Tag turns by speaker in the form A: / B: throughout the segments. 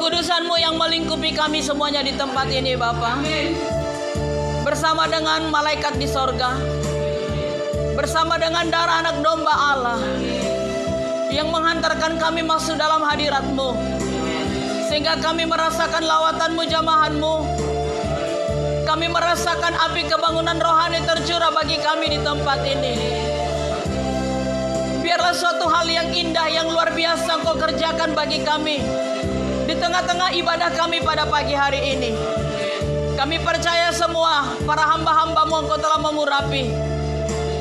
A: kekudusan-Mu yang melingkupi kami semuanya di tempat ini Bapa. Bersama dengan malaikat di sorga, bersama dengan darah anak domba Allah yang menghantarkan kami masuk dalam hadirat-Mu, sehingga kami merasakan lawatan-Mu, jamahan-Mu. Kami merasakan api kebangunan rohani tercurah bagi kami di tempat ini. Biarlah suatu hal yang indah, yang luar biasa Engkau kerjakan bagi kami di tengah-tengah ibadah kami pada pagi hari ini. Kami percaya semua para hamba-hamba-Mu Engkau telah mengurapi.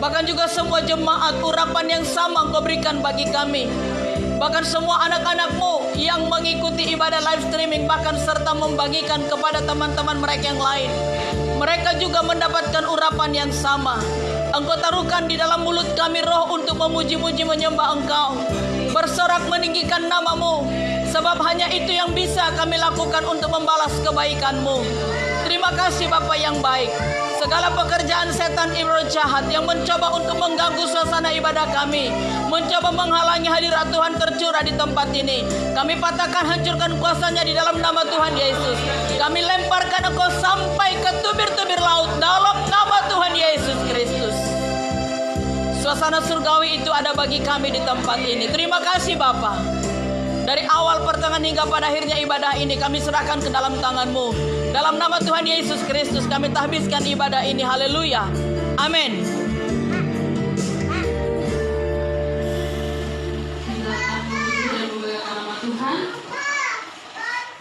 A: Bahkan juga semua jemaat, urapan yang sama Engkau berikan bagi kami. Bahkan semua anak-anak-Mu yang mengikuti ibadah live streaming, bahkan serta membagikan kepada teman-teman mereka yang lain, mereka juga mendapatkan urapan yang sama. Engkau taruhkan di dalam mulut kami roh untuk memuji-muji menyembah Engkau, bersorak meninggikan nama-Mu, sebab hanya itu yang bisa kami lakukan untuk membalas kebaikan-Mu. Terima kasih Bapa yang baik. Segala pekerjaan setan iblis jahat yang mencoba untuk mengganggu suasana ibadah kami, mencoba menghalangi hadirat Tuhan tercurah di tempat ini, kami patahkan, hancurkan kuasanya di dalam nama Tuhan Yesus. Kami lemparkan Engkau sampai ke tubir-tubir laut dalam nama Tuhan Yesus Kristus. Suasana surgawi itu ada bagi kami di tempat ini. Terima kasih Bapa. Dari awal, pertengahan hingga pada akhirnya ibadah ini kami serahkan ke dalam tangan-Mu. Dalam nama Tuhan Yesus Kristus kami tahbiskan ibadah ini. Haleluya. Amin.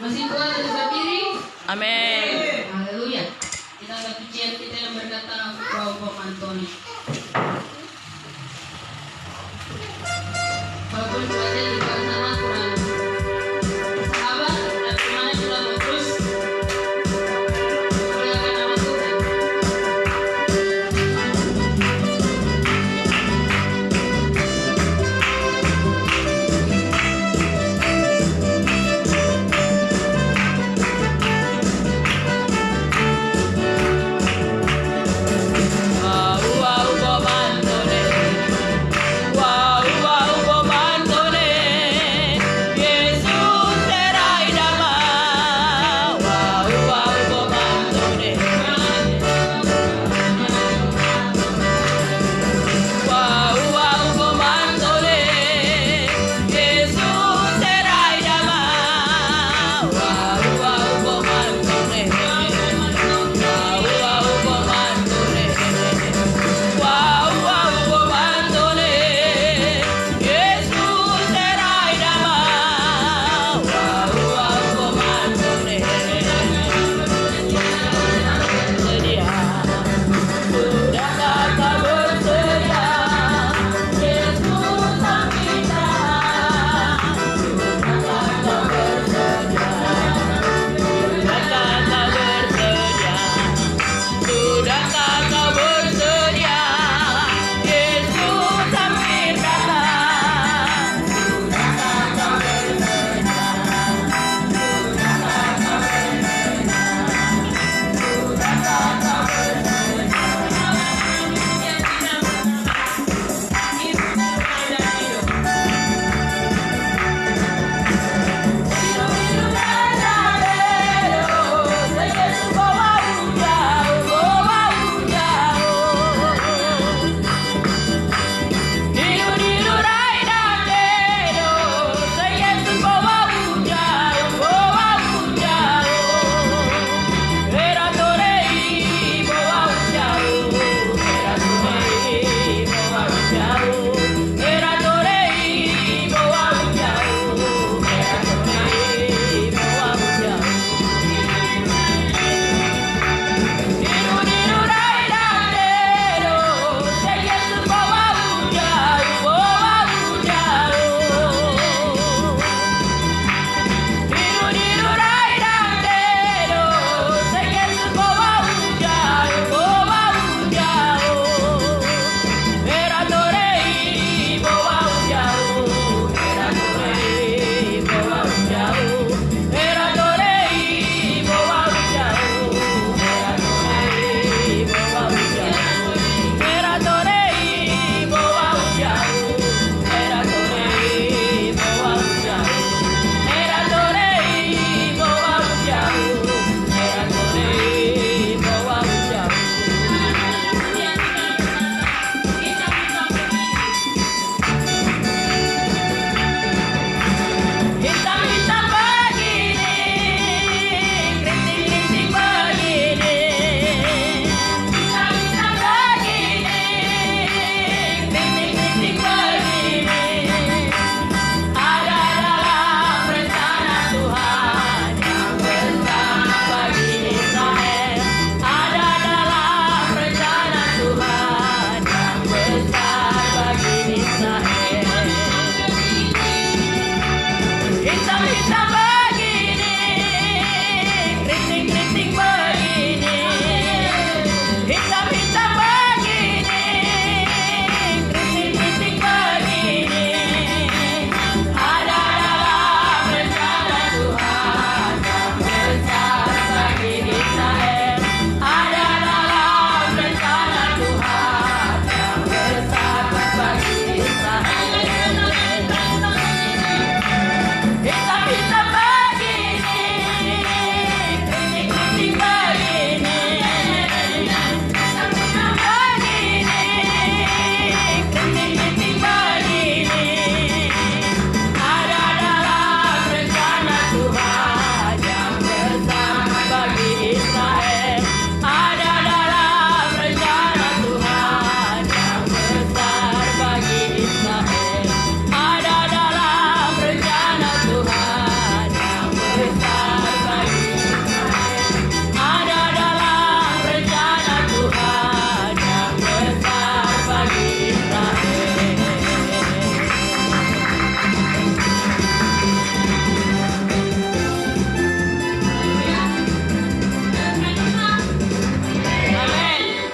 B: Masih kuat dan berdiri.
A: Amin.
B: Haleluya. Kita angkat pujian kita yang berkata, Robo Antoni. Walaupun cuaca di luar sana kurang sahabat, dan semuanya sudah mau terus muliakan nama Tuhan.
A: Wow, wow, wow,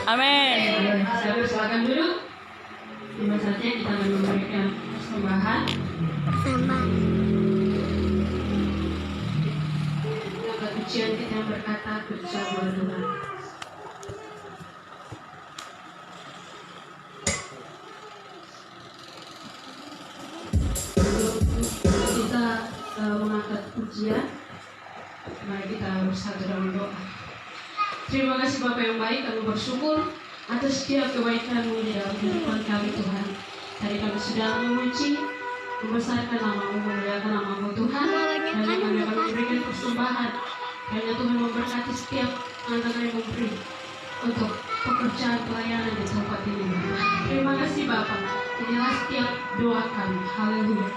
A: Amin.
B: Saya persilakan duduk. Terima saja kita akan memberikan persembahan. Dapat ujian kita yang berkata bersama Tuhan. Kita mengangkat pujian, mari kita bersatu dalam doa. Terima kasih Bapa yang baik, kami bersyukur atas setiap kebaikan-Mu di dalam kehidupan kami Tuhan. Tadi kami sudah memuji, membesarkan nama-Mu, memuliakan nama-Mu Tuhan, dan kami akan memberikan persembahan. Hanya Tuhan memberkati setiap anak yang memberi untuk pekerjaan pelayanan di tempat ini. Terima kasih Bapa. Inilah setiap doa kami. Haleluya.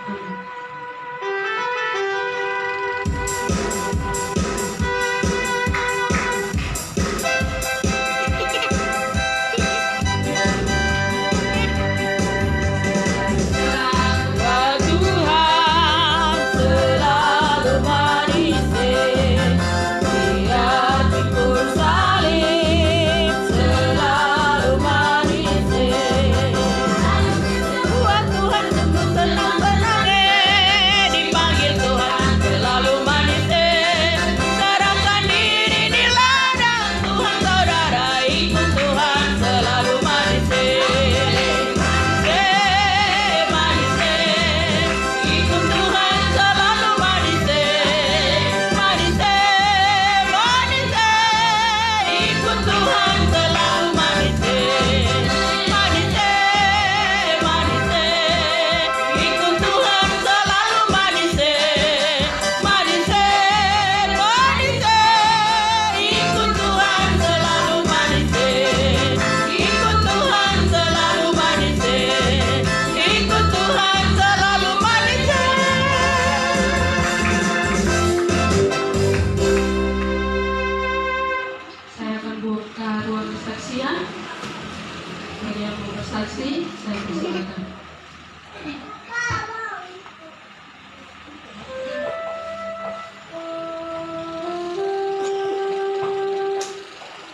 B: Amin.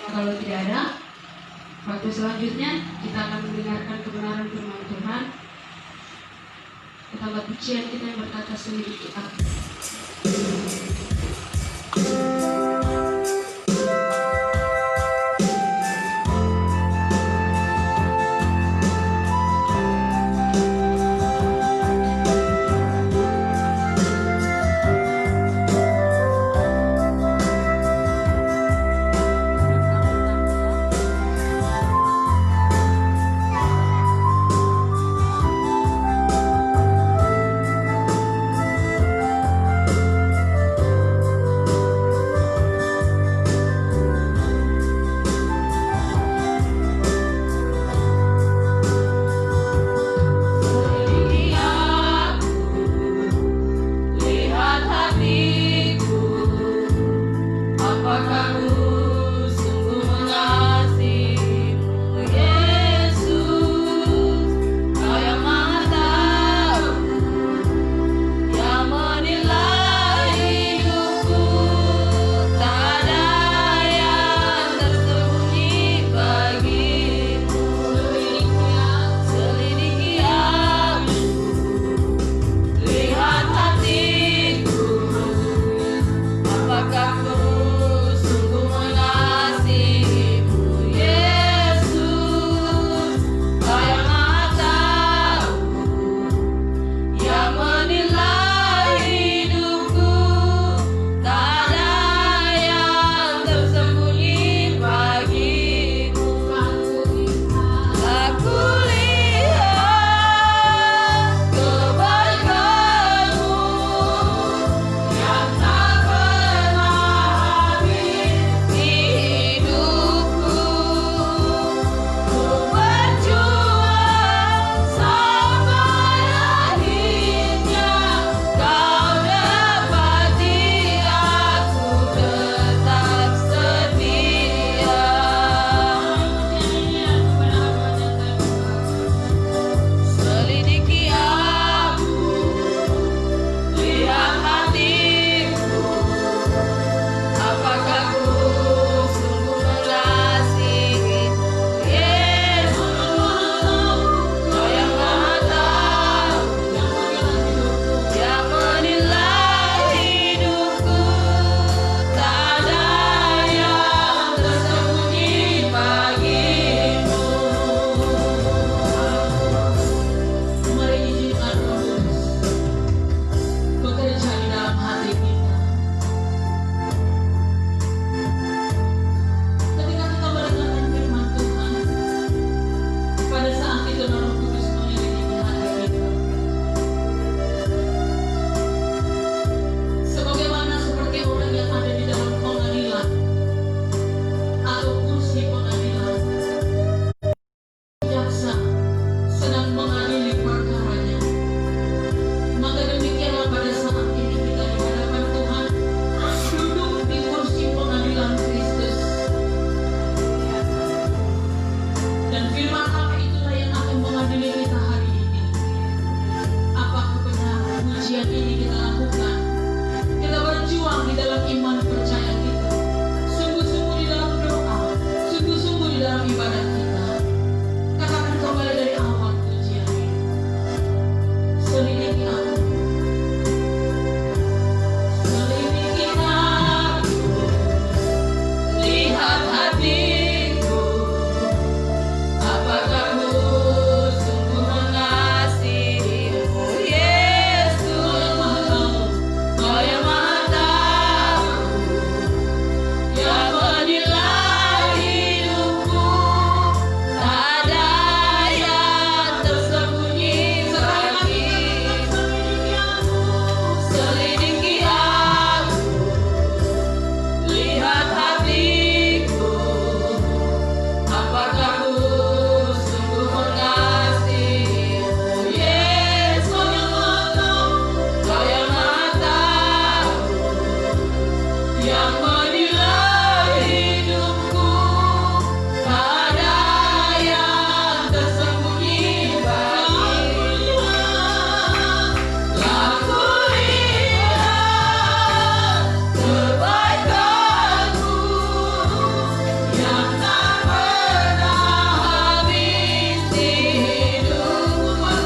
B: Kalau tidak ada, waktu selanjutnya kita akan mendengarkan kebenaran firman Tuhan. Kita buat pujian kita yang berkata sendiri kita.
A: Dan firman Allah itulah yang akan mengadili kita hari ini. Apakah benar ujian ini kita lakukan? Kita berjuang di dalam iman percaya kita, sungguh-sungguh di dalam doa, sungguh-sungguh di dalam ibadah kita. Katakan kembali dari awal ujian ini. Selidiki aku. Selidiki aku. Lihat hatiku. Apakah ku sungguh mengasihimu, Yesus? Kau yang Maha Tahu, yang menilai hidupku. Tak ada yang tersembunyi bagi. Selidiki aku, lihat hatiku. Apakah ku sungguh mengasihimu, Yesus? Kau yang Maha Tahu, yang menilai hidupku. Tak ada yang tersembunyi bagi. Telah kulihat kebaikanmu yang tak pernah habis di hidupku.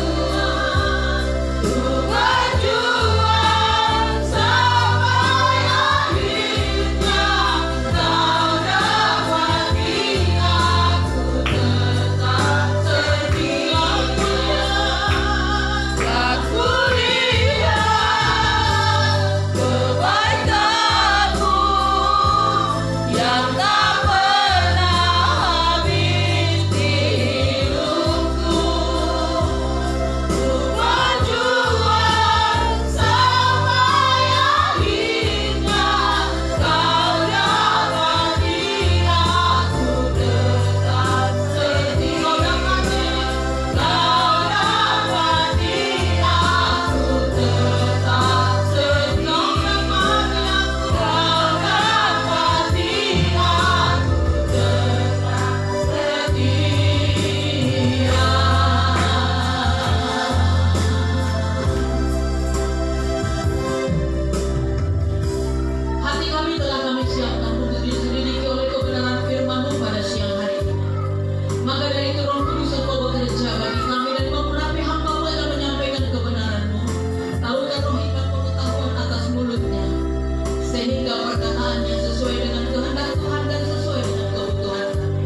A: Ku berjuang sampai akhirnya kau dapati aku tetap setia. Telah kulihat kebaikanmu yang tak pernah habis di hidupku. Ku berjuang sampai akhirnya kau dapati aku tetap setia. Kau dapati aku tetap setia. Kau dapati aku tetap setia. Hati kami telah kami siapkan untuk diselidiki oleh kebenaran firman-Mu pada siang hari ini. Maka dari itu Roh Kudus Engkau bekerja bagi kami dan mengurapi hamba-Mu yang menyampaikan kebenaran-Mu. Taruhkan roh hikmat pengetahuan atas mulutnya, sehingga perkataannya sesuai dengan kehendak Tuhan dan sesuai dengan kebutuhan kami.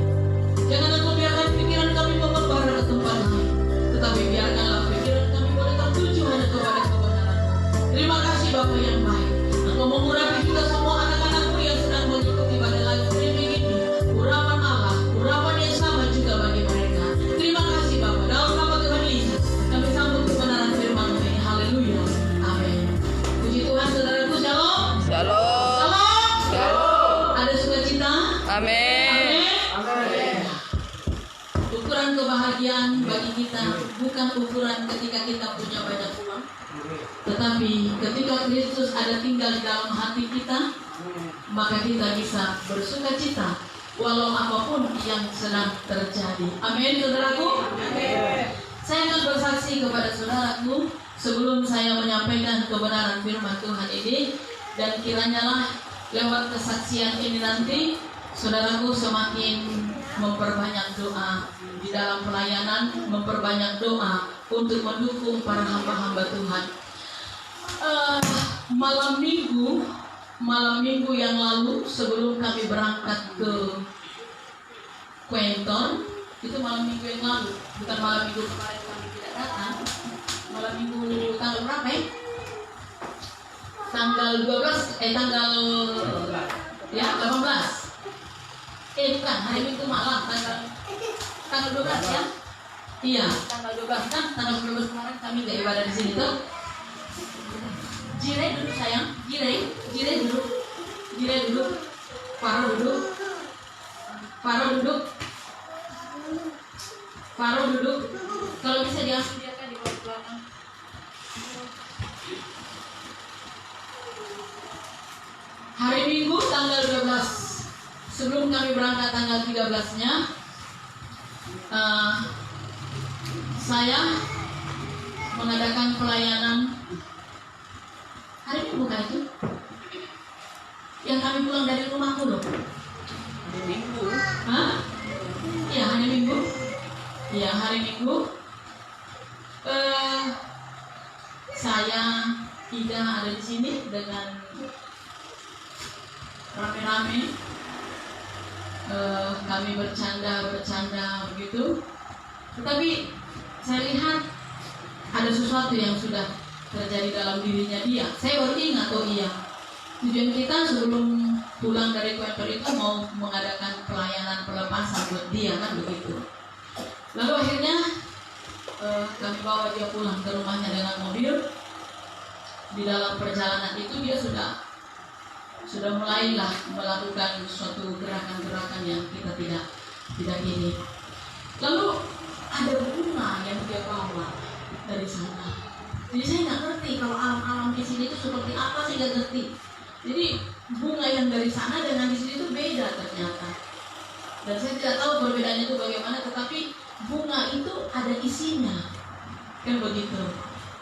A: Jangan Engkau biarkan pikiran kami mengembara ke tempat lain, tetapi biarkanlah pikiran kami boleh tertuju hanya kepada kebenaran-Mu. Terima kasih Bapa yang baik. Engkau mengurapi juga semua anak-anak-Mu yang sedang mengikuti pada live streaming ini. Urapan Allah, urapan yang sama juga bagi mereka. Terima kasih Bapa. Dalam nama Tuhan Yesus, kami sambut kebenaran firman-Mu ini. Haleluya. Amin. Puji Tuhan, saudaraku. Shalom.
C: Shalom.
A: Shalom. Ada sukacita?
C: Amin.
A: Amin. Ukuran kebahagiaan bagi kita bukan ukuran ketika kita punya banyak uang, tetapi ketika Kristus ada tinggal di dalam hati kita, maka kita bisa bersukacita walau apapun yang sedang terjadi. Amin, saudaraku. Amin. Saya akan bersaksi kepada saudaraku sebelum saya menyampaikan kebenaran firman Tuhan ini, dan kiranyalah lewat kesaksian ini nanti saudaraku semakin memperbanyak doa di dalam pelayanan, memperbanyak doa untuk mendukung para hamba-hamba Tuhan. Malam minggu yang lalu sebelum kami berangkat ke Quentin, itu malam minggu yang lalu, bukan malam minggu kemarin kami tidak datang. Malam minggu tanggal berapa ya? Tanggal 12, tanggal 18. Bukan, hari Minggu malam, tanggal 12 ya? Iya, tanggal 12 kan, tanggal 12 kemarin kami nggak ibadah di sini tuh. Jire duduk sayang, Jire duduk, Faro duduk. Kalau bisa diasuh dia kan di belakang. Hari Minggu tanggal 12, sebelum kami berangkat tanggal 13-nya, eh, saya mengadakan pelayanan hari Minggu kan itu, yang kami pulang dari rumahku loh.
C: Minggu.
A: Hah? Iya, hari Minggu. Iya, hari Minggu. Saya Ida ada di sini dengan rame-rame. Kami bercanda begitu. Tetapi saya lihat ada sesuatu yang sudah terjadi dalam dirinya dia. Saya baru ingat, oh iya, tujuan kita sebelum pulang dari Kuenter itu mau mengadakan pelayanan pelepasan buat dia, kan begitu. Lalu akhirnya kami bawa dia pulang ke rumahnya dengan mobil. Di dalam perjalanan itu dia sudah mulailah melakukan suatu gerakan-gerakan yang kita tidak ini. Lalu ada bunga yang dia bawa dari sana. Jadi saya nggak ngerti kalau alam-alam di sini itu seperti apa, saya nggak ngerti. Jadi bunga yang dari sana dengan di sini itu beda ternyata. Dan saya tidak tahu perbedaannya itu bagaimana, tetapi bunga itu ada isinya, kan begitu.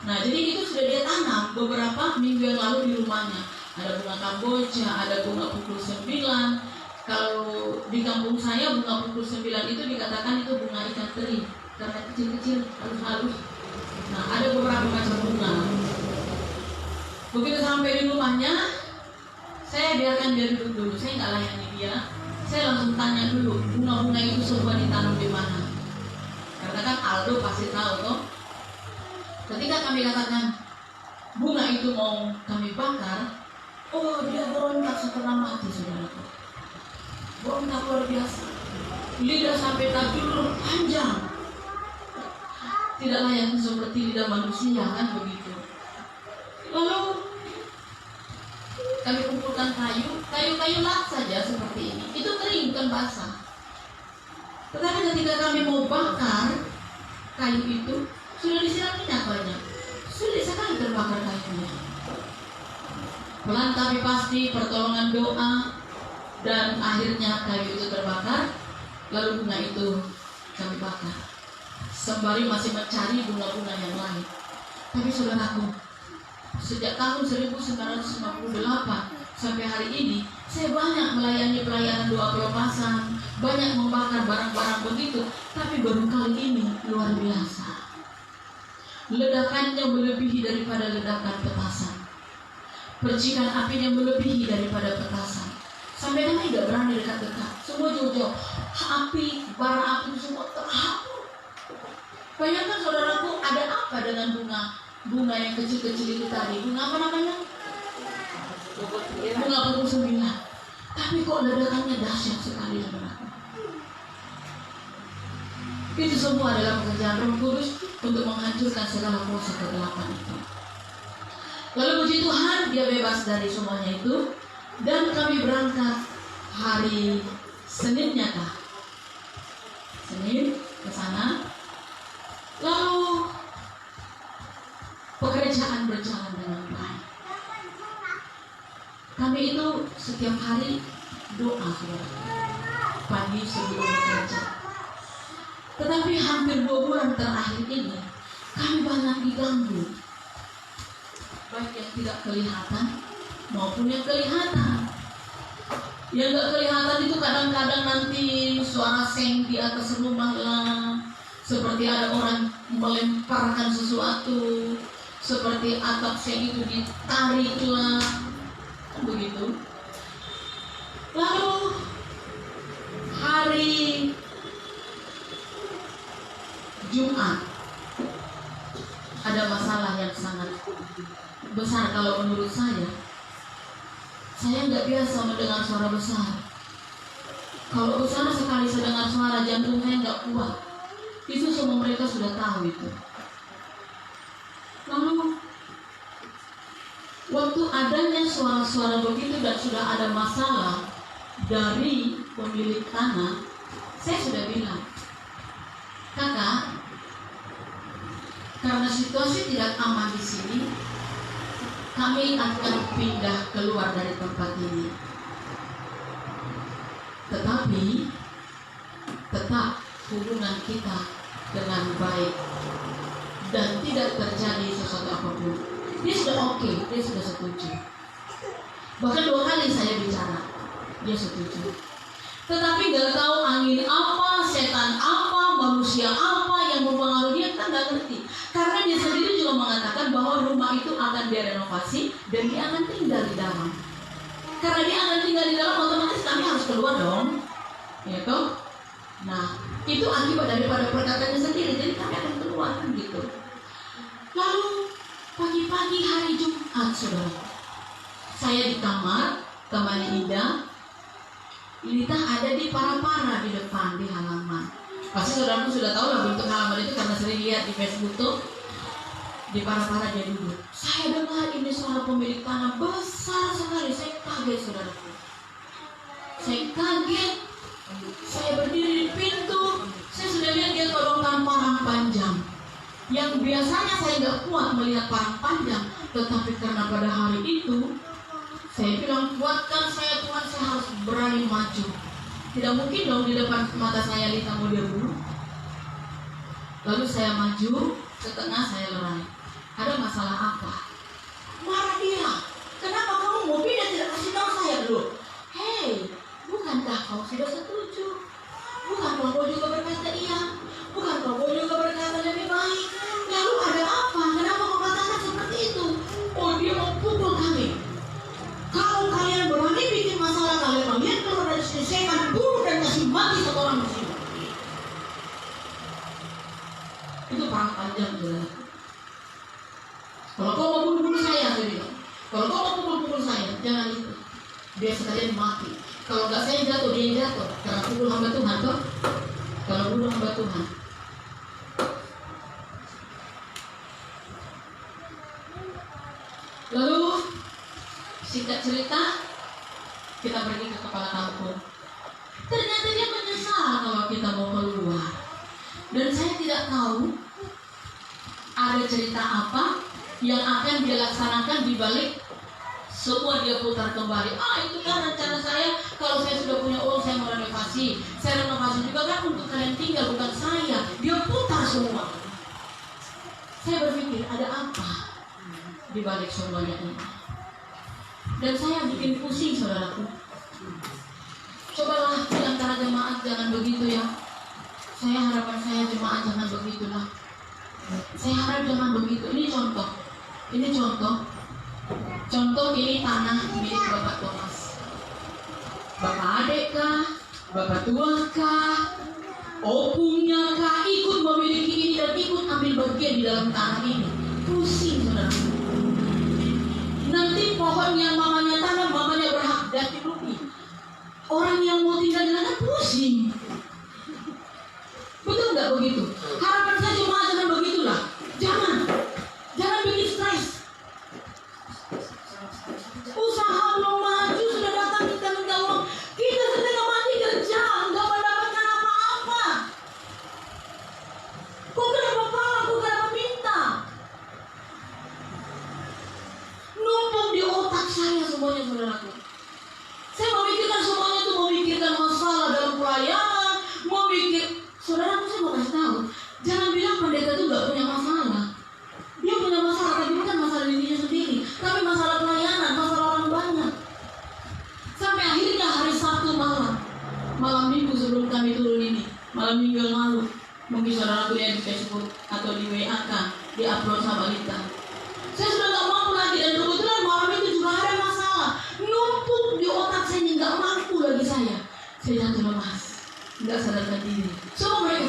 A: Nah, jadi itu sudah dia tanam beberapa minggu yang lalu di rumahnya. Ada bunga kamboja, ada bunga pukul 9. Kalau di kampung saya bunga pukul 9 itu dikatakan itu bunga ikan teri karena kecil-kecil, halus-halus. Nah, ada beberapa macam bunga. Begitu sampai di rumahnya, saya biarkan dia duduk dulu. Saya nggak layani dia. Saya langsung tanya dulu, bunga-bunga itu semua ditanam di mana? Karena kan Aldo pasti tahu toh. Ketika kami katakan bunga itu mau kami bakar, oh dia berontak setengah mati, saudaraku. Berontak luar biasa. Lidah sampai tajur panjang. Tidak layak seperti lidah manusia, kan begitu. Lalu kami kumpulkan kayu lak saja seperti ini. Itu kering, bukan basah. Tetapi ketika kami mau bakar kayu itu, sudah disiram minyak banyak. Sulit sekali terbakar kayunya. Pelan tapi pasti, pertolongan doa, dan akhirnya kayu itu terbakar. Lalu bunga itu kami bakar. Sembari masih mencari bunga-bunga yang lain. Tapi saudaraku, sejak tahun 1958 sampai hari ini, saya banyak melayani pelayanan doa pelepasan, banyak membakar barang-barang begitu. Tapi baru kali ini luar biasa. Ledakannya melebihi daripada ledakan petasan. Percikan apinya melebihi daripada petasan. Sampai kami tidak berani dekat-dekat. Semua jauh-jauh. Api, bara api semua terhapus. Bayangkan saudaraku, ada apa dengan bunga yang kecil-kecil itu tadi? Bunga apa namanya? Bunga pukul 9. Tapi kok ledakannya dahsyat sekali, saudaraku. Itu semua adalah pekerjaan Roh Kudus untuk menghancurkan segala kuasa kegelapan itu. Lalu puji Tuhan, dia bebas dari semuanya itu. Dan kami berangkat hari Seninnya kah? Senin ke sana. Lalu pekerjaan berjalan dengan baik. Kami itu setiap hari doa, saudara, pagi sebelum bekerja. Tetapi hampir 2 bulan terakhir ini kami banyak diganggu, baik yang tidak kelihatan maupun yang kelihatan. Yang gak kelihatan itu kadang-kadang nanti suara seng di atas rumah lah, seperti ada orang melemparkan sesuatu, seperti atap seng itu ditarik lah, begitu. Lalu hari Jumat ada masalah yang sangat besar kalau menurut saya. Saya nggak biasa mendengar suara besar. Kalau besar sekali saya dengar suara, jantung saya nggak kuat. Itu semua mereka sudah tahu itu. Lalu waktu adanya suara-suara begitu dan sudah ada masalah dari pemilik tanah, saya sudah bilang, Kakak, karena situasi tidak aman di sini, kami akan pindah keluar dari tempat ini. Tetapi tetap
B: hubungan kita dengan baik dan tidak terjadi sesuatu apapun. Dia sudah oke, dia sudah setuju. Bahkan 2 kali saya bicara, dia setuju. Tetapi gak tahu angin apa, setan apa, manusia apa yang mempengaruhi dia, kita gak ngerti. Karena dia sendiri juga mengatakan bahwa rumah itu akan dia renovasi dan dia akan tinggal di dalam. Karena dia akan tinggal di dalam, otomatis kami harus keluar dong, ya toh? Nah, itu akibat daripada perkataannya sendiri, jadi kami akan keluar kan gitu. Lalu pagi-pagi hari Jumat, saudara, saya di kamar temannya Ida. Lita ada di para-para di depan di halaman. Pasti saudaraku sudah tahu lah bentuk halaman itu karena sering lihat di Facebook tuh. Di para-para dia duduk. Saya dengar ini suara pemilik tanah besar sekali. Saya kaget, saudaraku. Saya kaget. Saya berdiri di pintu. Saya sudah lihat dia tolongkan parang panjang. Yang biasanya saya nggak kuat melihat parang panjang, tetapi karena pada hari itu saya bilang, kuatkan saya Tuhan, saya harus berani maju. Tidak mungkin dong di depan mata saya Lita mau dia bunuh. Lalu saya maju, setengah saya lerai. Ada masalah apa? Marah dia. Kenapa kamu mau pindah tidak kasih tahu saya dulu? Hei, bukankah kau sudah setuju? Bukankah kau juga berkata iya? Bukankah kau juga berkata lebih baik? Lalu ada apa? Kenapa kau katakan seperti itu? Oh, dia mau pukul kami. Kalau kalian berani bikin masalah, kalian keluar dari sini, saya akan bunuh dan kasih mati satu orang di sini. Itu perang panjang, saudara. Kalau kau mau bunuh saya bilang. Kalau kau mau pukul saya, jangan itu. Biar sekalian mati. Kalau nggak saya jatuh, dia yang jatuh. Karena pukul hamba Tuhan, toh. Kalau bunuh hamba Tuhan. Lalu singkat cerita, kita pergi ke kepala kampung. Ternyata dia menyesal kalau kita mau keluar. Dan saya tidak tahu ada cerita apa yang akan dia laksanakan di balik semua dia putar kembali. Itu kan rencana saya, kalau saya sudah punya uang saya mau renovasi. Saya renovasi juga kan untuk kalian tinggal, bukan saya. Dia putar semua. Saya berpikir ada apa di balik semuanya ini. Dan saya bikin pusing, saudaraku. Cobalah di antara jemaat jangan begitu ya. Harapan saya jemaat jangan begitulah. Saya harap jangan begitu. Ini contoh. Contoh ini tanah milik Bapak Thomas. Bapak adik kah? Bapak tua kah? Opungnya kah? Ikut memiliki ini dan ikut ambil bagian di dalam tanah ini. Pusing, saudaraku. Nanti pohon yang mamanya tanam, mamanya berhak ganti rugi. Orang yang mau tinggal di sana pusing. Betul nggak begitu? Harapan saya cuma jangan begitulah. Jangan bikin stres. Usaha belum maju sudah datang kita minta uang. Kita setengah mati kerja, nggak mendapatkan apa-apa. Kok kenapa pala? Kok kenapa minta? Numpuk di otak saya semuanya, saudaraku. Saya memikirkan semuanya itu, memikirkan masalah dalam pelayanan, saudaraku, saya mau kasih tahu, jangan bilang pendeta itu nggak punya masalah. Dia punya masalah, tapi bukan masalah dirinya sendiri, tapi masalah pelayanan, masalah orang banyak. Sampai akhirnya hari Sabtu malam minggu sebelum kami turun ini, malam minggu yang lalu, mungkin saudaraku lihat di Facebook atau di WA kan, di upload sama Lita. Saya sudah nggak mampu lagi dan kebetulan malam itu juga ada masalah, numpuk di otak saya, nggak mampu lagi saya jatuh lemas. Tidak sadarkan diri. Semua mereka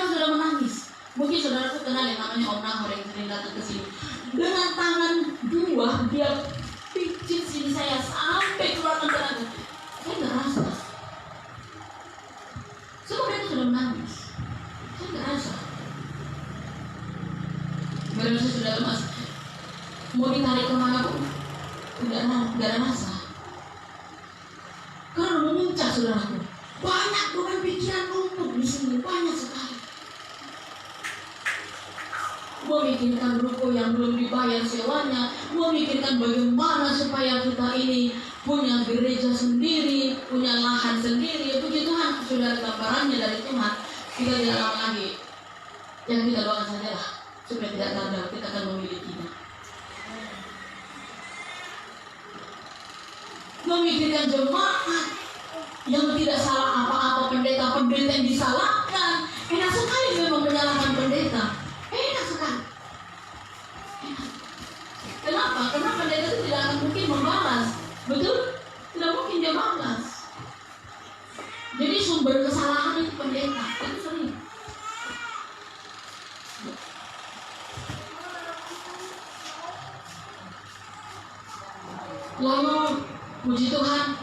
B: sudah menangis. Mungkin saudaraku kenal yang namanya Om Nahor yang sering datang ke sini. Dengan tangan dua dia pijit sini saya sampai keluarkan tenaga. Saya nggak rasa. Semua mereka sudah menangis. Saya nggak rasa. Badan saya sudah lemas. Mau ditarik kemana pun nggak ada rasa. Karena memuncak, saudaraku. Banyak beban pikiran numpuk di sini, banyak sekali. Memikirkan ruko yang belum dibayar sewanya, memikirkan bagaimana supaya kita ini punya gereja sendiri, punya lahan sendiri, begitu sudah gambarannya dari Tuhan, kita tidak lama lagi. Yang kita doakan sajalah supaya tidak gagal, kita akan memilikinya. Memikirkan jemaat yang tidak salah apa-apa, pendeta yang disalahkan. Enak sekali memang menyalahkan pendeta. Enak sekali. Kenapa? Karena pendeta itu tidak akan mungkin membalas. Betul? Tidak mungkin dia balas. Jadi sumber kesalahan itu pendeta. Itu sering. Lalu puji Tuhan,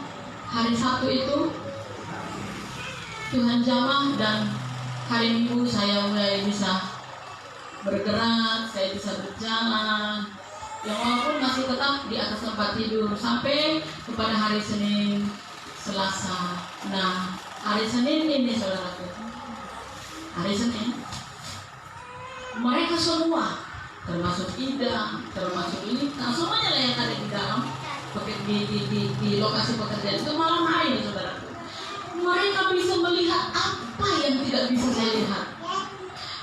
B: hari Sabtu itu Tuhan jamah dan hari Minggu saya mulai bisa bergerak, saya bisa berjalan. Yang walaupun masih tetap di atas tempat tidur sampai kepada hari Senin, Selasa. Nah, hari Senin ini saudaraku, hari Senin mereka semua, termasuk Ida, termasuk Lita, semuanya lah yang ada di dalam di lokasi pekerjaan itu malam hari ini saudaraku. Mereka bisa melihat apa yang tidak bisa saya lihat.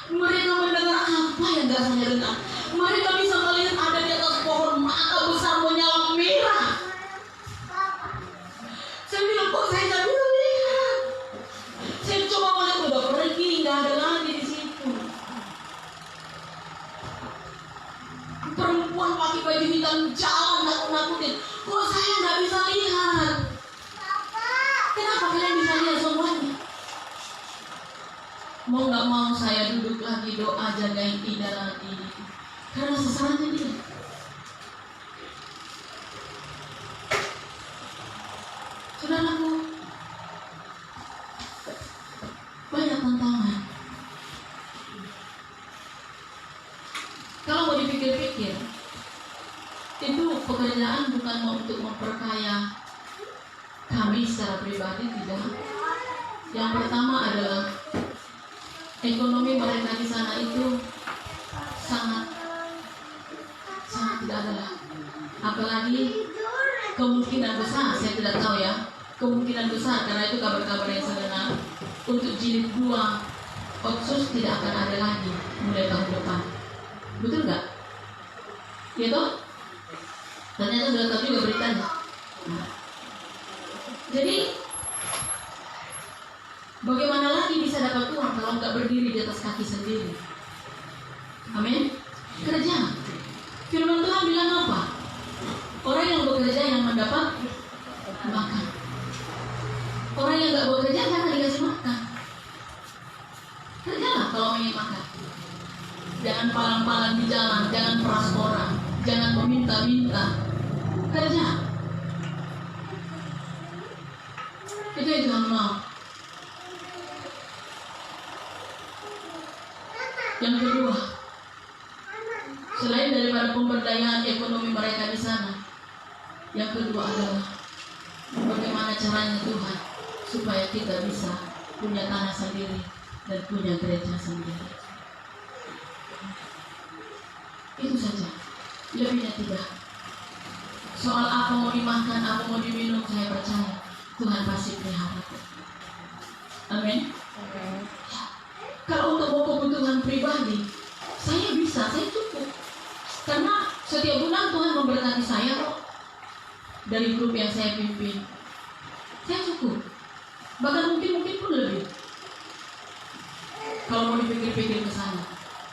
B: Mereka mendengar apa yang tidak saya dengar. Mereka bisa melihat ada di atas pohon mangga besar menyala merah. Saya bilang, kok saya tidak bisa lihat? Saya coba melihat, udah pergi, nggak ada lagi di situ. Perempuan pakai baju hitam jalan nakut-nakutin. Kok saya nggak bisa lihat? Kenapa kalian bisa lihat semuanya? Mau nggak mau saya duduk lagi doa jagain Ida lagi. Karena sesarannya dia. Saudaraku, banyak tantangan. Kalau mau dipikir-pikir, itu pekerjaan bukan untuk memperkaya kami secara pribadi, tidak. Yang pertama adalah ekonomi mereka di sana itu sangat tidak ada. Apalagi kemungkinan besar, saya tidak tahu ya, kemungkinan besar karena itu kabar-kabar yang saya dengar, untuk jilid 2 Otsus tidak akan ada lagi mulai tahun depan. Betul nggak? Ya toh? Ternyata sudah tahu juga beritanya. Nah. Jadi bagaimana lagi bisa dapat uang kalau nggak berdiri di atas kaki sendiri? Amin. Kerja. Firman Tuhan bilang apa? Orang yang bekerja yang mendapat makan. Orang yang nggak bekerja jangan dikasih makan. Kerjalah kalau ingin makan. Jangan palang-palang di jalan, jangan peras orang, jangan meminta-minta. Kerja. Itu yang Tuhan mau. Yang kedua, selain daripada pemberdayaan ekonomi mereka di sana, yang kedua adalah bagaimana caranya Tuhan supaya kita bisa punya tanah sendiri dan punya gereja sendiri. Itu saja, lebihnya tidak. Soal apa mau dimakan, apa mau diminum, saya percaya Tuhan pasti pelihara. Amin. Kalau untuk kebutuhan pribadi, saya bisa, saya cukup. Karena setiap bulan Tuhan memberkati saya kok. Dari grup yang saya pimpin, saya cukup. Bahkan mungkin pun lebih. Kalau mau dipikir-pikir ke sana.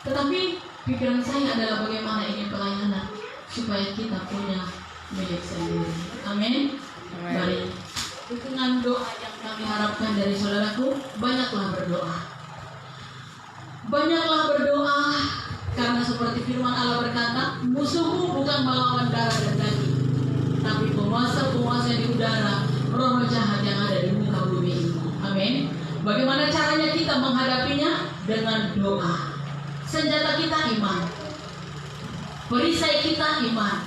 B: Tetapi pikiran saya adalah bagaimana ingin pelayanan supaya kita punya milik sendiri. Amin. Baik. Dukungan doa yang kami harapkan dari saudaraku, banyaklah berdoa. Banyaklah berdoa, karena seperti firman Allah berkata, musuhmu bukan melawan darah dan daging, tapi penguasa-penguasa di udara, roh jahat yang ada di muka bumi ini. Amin. Bagaimana caranya kita menghadapinya? Dengan doa. Senjata kita iman, perisai kita iman,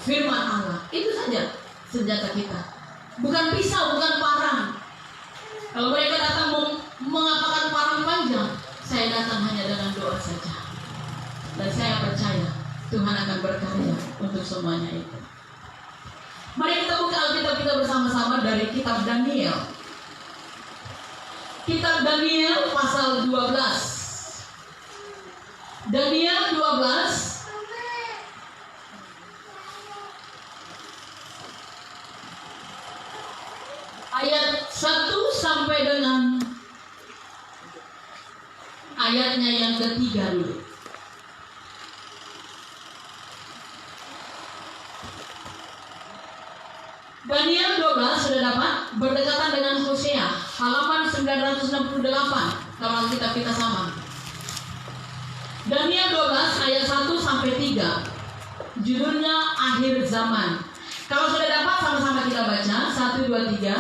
B: firman Allah. Itu saja senjata kita. Bukan pisau, bukan parang. Kalau mereka datang mengapakan parang panjang, saya datang hanya dengan doa saja. Dan saya percaya Tuhan akan berkarya untuk semuanya itu. Mari kita buka Alkitab kita bersama-sama dari kitab Daniel. Kitab Daniel pasal 12. Daniel 12 ayat 1 sampai dengan ayatnya yang ketiga dulu. Daniel 12 sudah dapat, berdekatan dengan Hosea, halaman 968 kalau kitab kita sama. Daniel 12 ayat 1 sampai 3. Judulnya Akhir Zaman. Kalau sudah dapat sama-sama kita baca 1 2 3.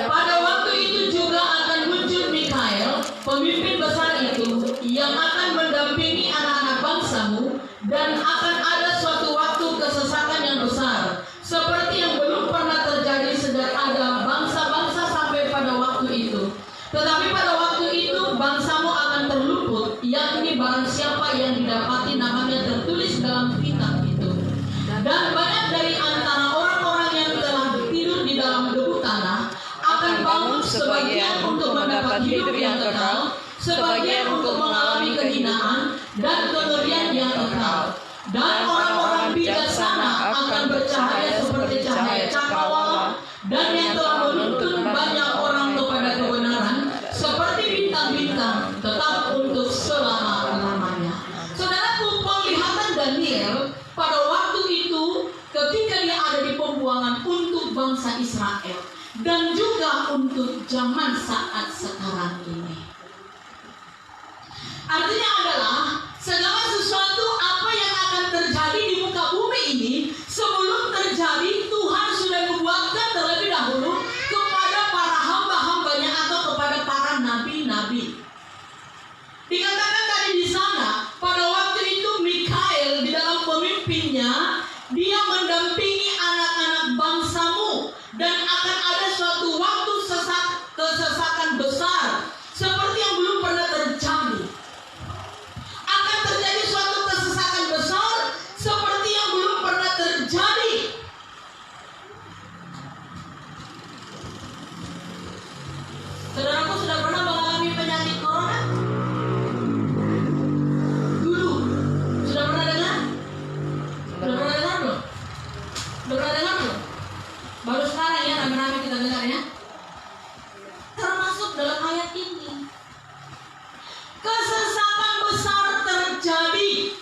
B: Pada waktu itu juga akan muncul Mikael, pemimpin besar itu, yang akan mendampingi anak-anak bangsamu, dan akan ada suatu waktu kesesakan yang besar, seperti yang belum pernah terjadi sejak ada bangsa-bangsa sampai pada waktu itu. Tetapi pada waktu itu bangsamu akan terluput, yakni barang siapa yang didapati namanya tertulis dalam kitab itu. Dan banyak dari antara orang-orang yang telah tidur di dalam debu tanah akan bangun, sebagian untuk mendapat hidup yang kekal, sebagian untuk mengalami kehinaan dan kengerian yang kekal. Dan orang-orang bijaksana akan bercahaya seperti cahaya cakrawala, dan yang telah menuntun banyak orang kepada kebenaran seperti bintang-bintang, tetap untuk selama-lamanya. Saudaraku, penglihatan Daniel pada waktu itu ketika dia ada di pembuangan untuk bangsa Israel dan juga untuk zaman saat sekarang ini. Artinya adalah segala sesuatu apa yang akan terjadi di muka bumi ini, sebelum terjadi Tuhan sudah membuatkan terlebih dahulu kepada para hamba-hambanya atau kepada para nabi-nabi. Dikatakan tadi di sana, pada waktu itu Mikael di dalam pemimpinnya, dia mendampingi anak-anak bangsamu, dan akan ada suatu waktu kesesakan besar seperti yang belum pernah terjadi. Akan terjadi suatu kesesakan besar seperti yang belum pernah terjadi. Saudaraku sudah pernah mengalami penyakit corona? Dulu sudah pernah dengar? Sudah pernah dengar belum? Sudah pernah dengar belum? Baru sekarang ya rame-rame kita dengar ya. Termasuk dalam ayat ini. Kesesakan besar terjadi.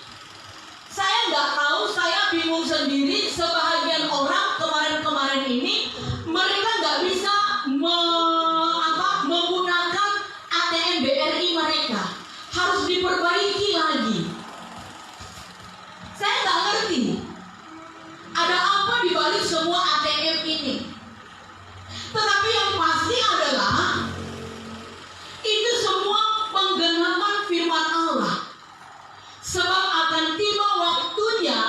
B: Saya nggak tahu, saya bingung sendiri. Sebahagian orang kemarin-kemarin ini mereka nggak bisa menggunakan ATM BRI mereka. Harus diperbaiki lagi. Saya nggak ngerti. Ada apa di balik semua ATM ini? Tetapi yang pasti adalah itu semua penggenapan firman Allah. Sebab akan tiba waktunya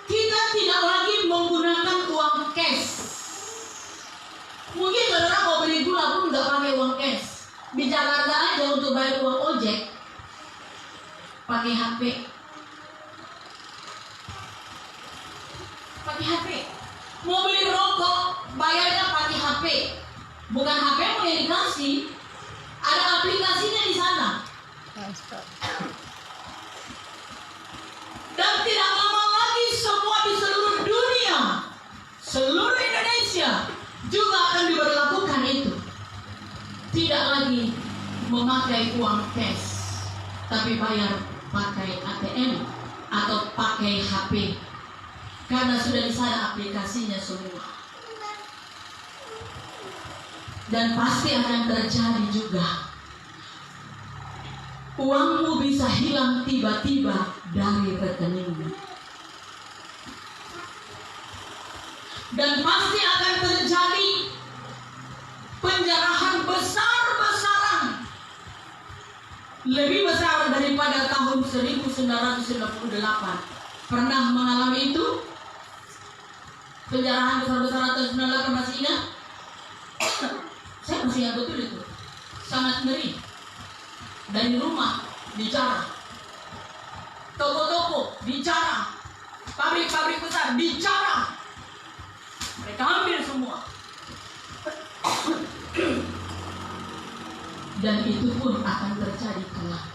B: kita tidak lagi menggunakan uang cash. Mungkin saudara mau beli gula pun nggak pakai uang cash. Di Jakarta aja untuk bayar uang ojek pakai HP. Pakai HP. Mau beli rokok bayarnya pakai HP. Bukan HP mau yang dikasih, ada aplikasinya di sana. Dan tidak lama lagi semua di seluruh dunia, seluruh Indonesia juga akan diberlakukan itu. Tidak lagi memakai uang cash, tapi bayar pakai ATM atau pakai HP. Karena sudah di sana aplikasinya semua. Dan pasti akan terjadi juga. Uangmu bisa hilang tiba-tiba dari rekeningmu. Dan pasti akan terjadi penjarahan besar-besaran. Lebih besar daripada tahun 1998. Pernah mengalami itu? Penjarahan besar-besaran tahun 98 masih ingat? Saya masih ingat betul itu. Sangat ngeri. Dari rumah bicara, toko-toko bicara, pabrik-pabrik besar bicara. Mereka ambil semua. dan itu pun akan terjadi kelak.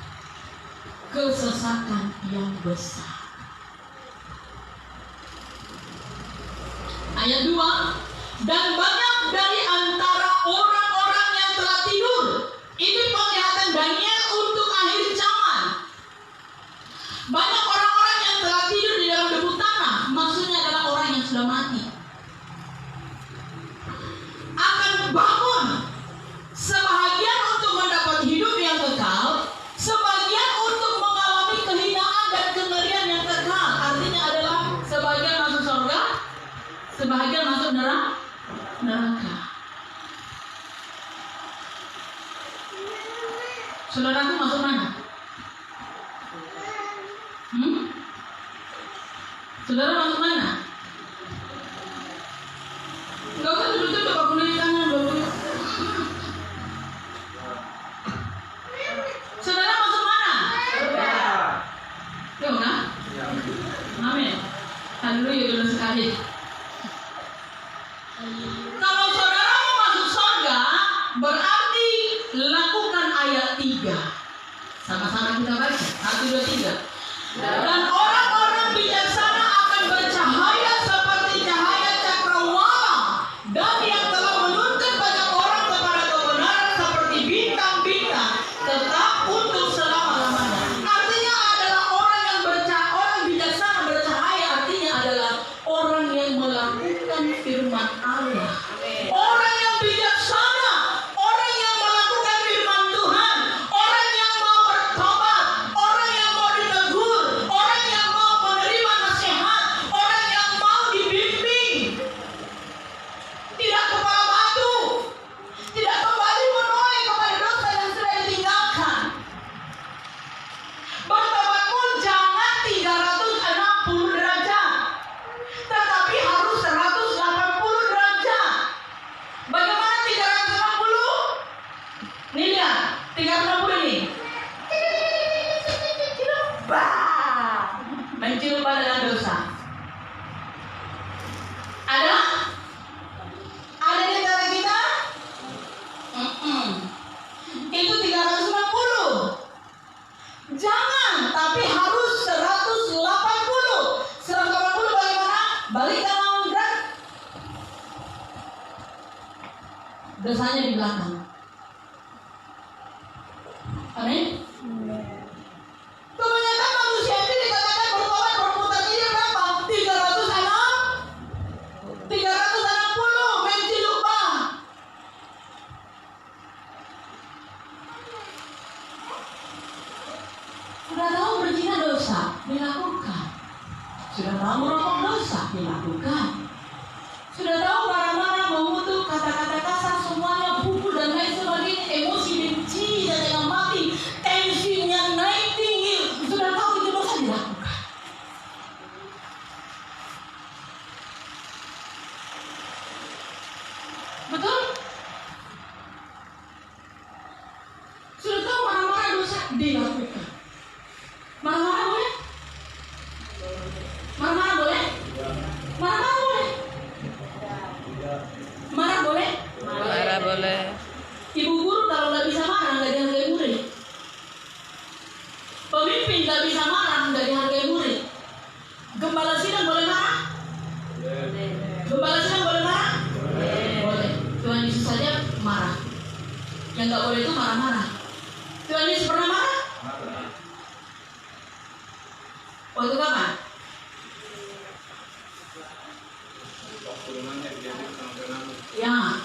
B: Kesesakan yang besar. Ayat 2, dan banyak dari antara orang-orang yang telah tidur. Ini penglihatan Daniel untuk akhir zaman. Banyak orang-orang yang telah tidur di dalam debu tanah, maksudnya adalah orang yang sudah mati, akan bangun. Sebahagian untuk mendapat hidup yang kekal, sebagian untuk mengalami kehinaan dan kengerian yang kekal. Artinya adalah sebagian masuk surga, sebahagian masuk neraka. Saudaraku masuk mana? Saudara masuk mana? Enggak usah duduk-duduk, aku lihat tangan dulu. Saudara masuk mana? Surga. Amin. Haleluya dulu sekali. Kalau saudara mau masuk surga, berarti lakukan ayat 3. Sama-sama kita baca. 1, 2, 3. Dan orang-orang bijaksana akan bercahaya seperti cahaya cakrawala, dan yang telah menuntun banyak orang kepada kebenaran seperti bintang-bintang, tetap untuk selama-lamanya. Artinya adalah orang bijaksana bercahaya, artinya adalah orang yang melakukan firman Allah. Orang yang bijaksana, orang yang melakukan firman Tuhan, orang yang mau bertobat, orang yang mau ditegur, orang yang mau menerima nasihat, orang yang mau dibimbing. Tidak kepala batu, tidak kembali menoleh kepada dosa yang sudah ditinggalkan. Bertobat pun jangan 360 derajat, tetapi harus 180 derajat. Bagaimana 360? Nih lihat, 360 ini. Mencium pada dosa. Ada? Ada di antara kita? Itu 360. Jangan, tapi harus 180. 180 bagaimana? Balik kanan gerak. Dosanya di belakang. Amin. Kebanyakan manusia itu dikatakan bertobat berputar ini berapa? 360 benci lupa. Sudah tahu berzina dosa, dilakukan. Sudah tahu merokok dosa, dilakukan. Sudah tahu marah-marah, mengutuk, kata-kata kasar, semuanya pukul dan lain sebagainya, emosi benci dan yang mati, tensinya naik tinggi. Sudah tahu itu dosa, dilakukan. Betul? Sudah tahu marah-marah dosa, dilakukan. Marah-marah boleh? Marah-marah boleh? Marah-marah boleh? Marah boleh?
C: Marah boleh.
B: Ibu guru kalau nggak bisa marah nggak dihargai murid. Pemimpin nggak bisa marah nggak dihargai murid. Gembala sidang boleh marah? Gembala sidang boleh marah? Boleh. Tuhan Yesus saja marah. Yang nggak boleh itu marah-marah. Tuhan Yesus pernah marah? Waktu kapan? Ya,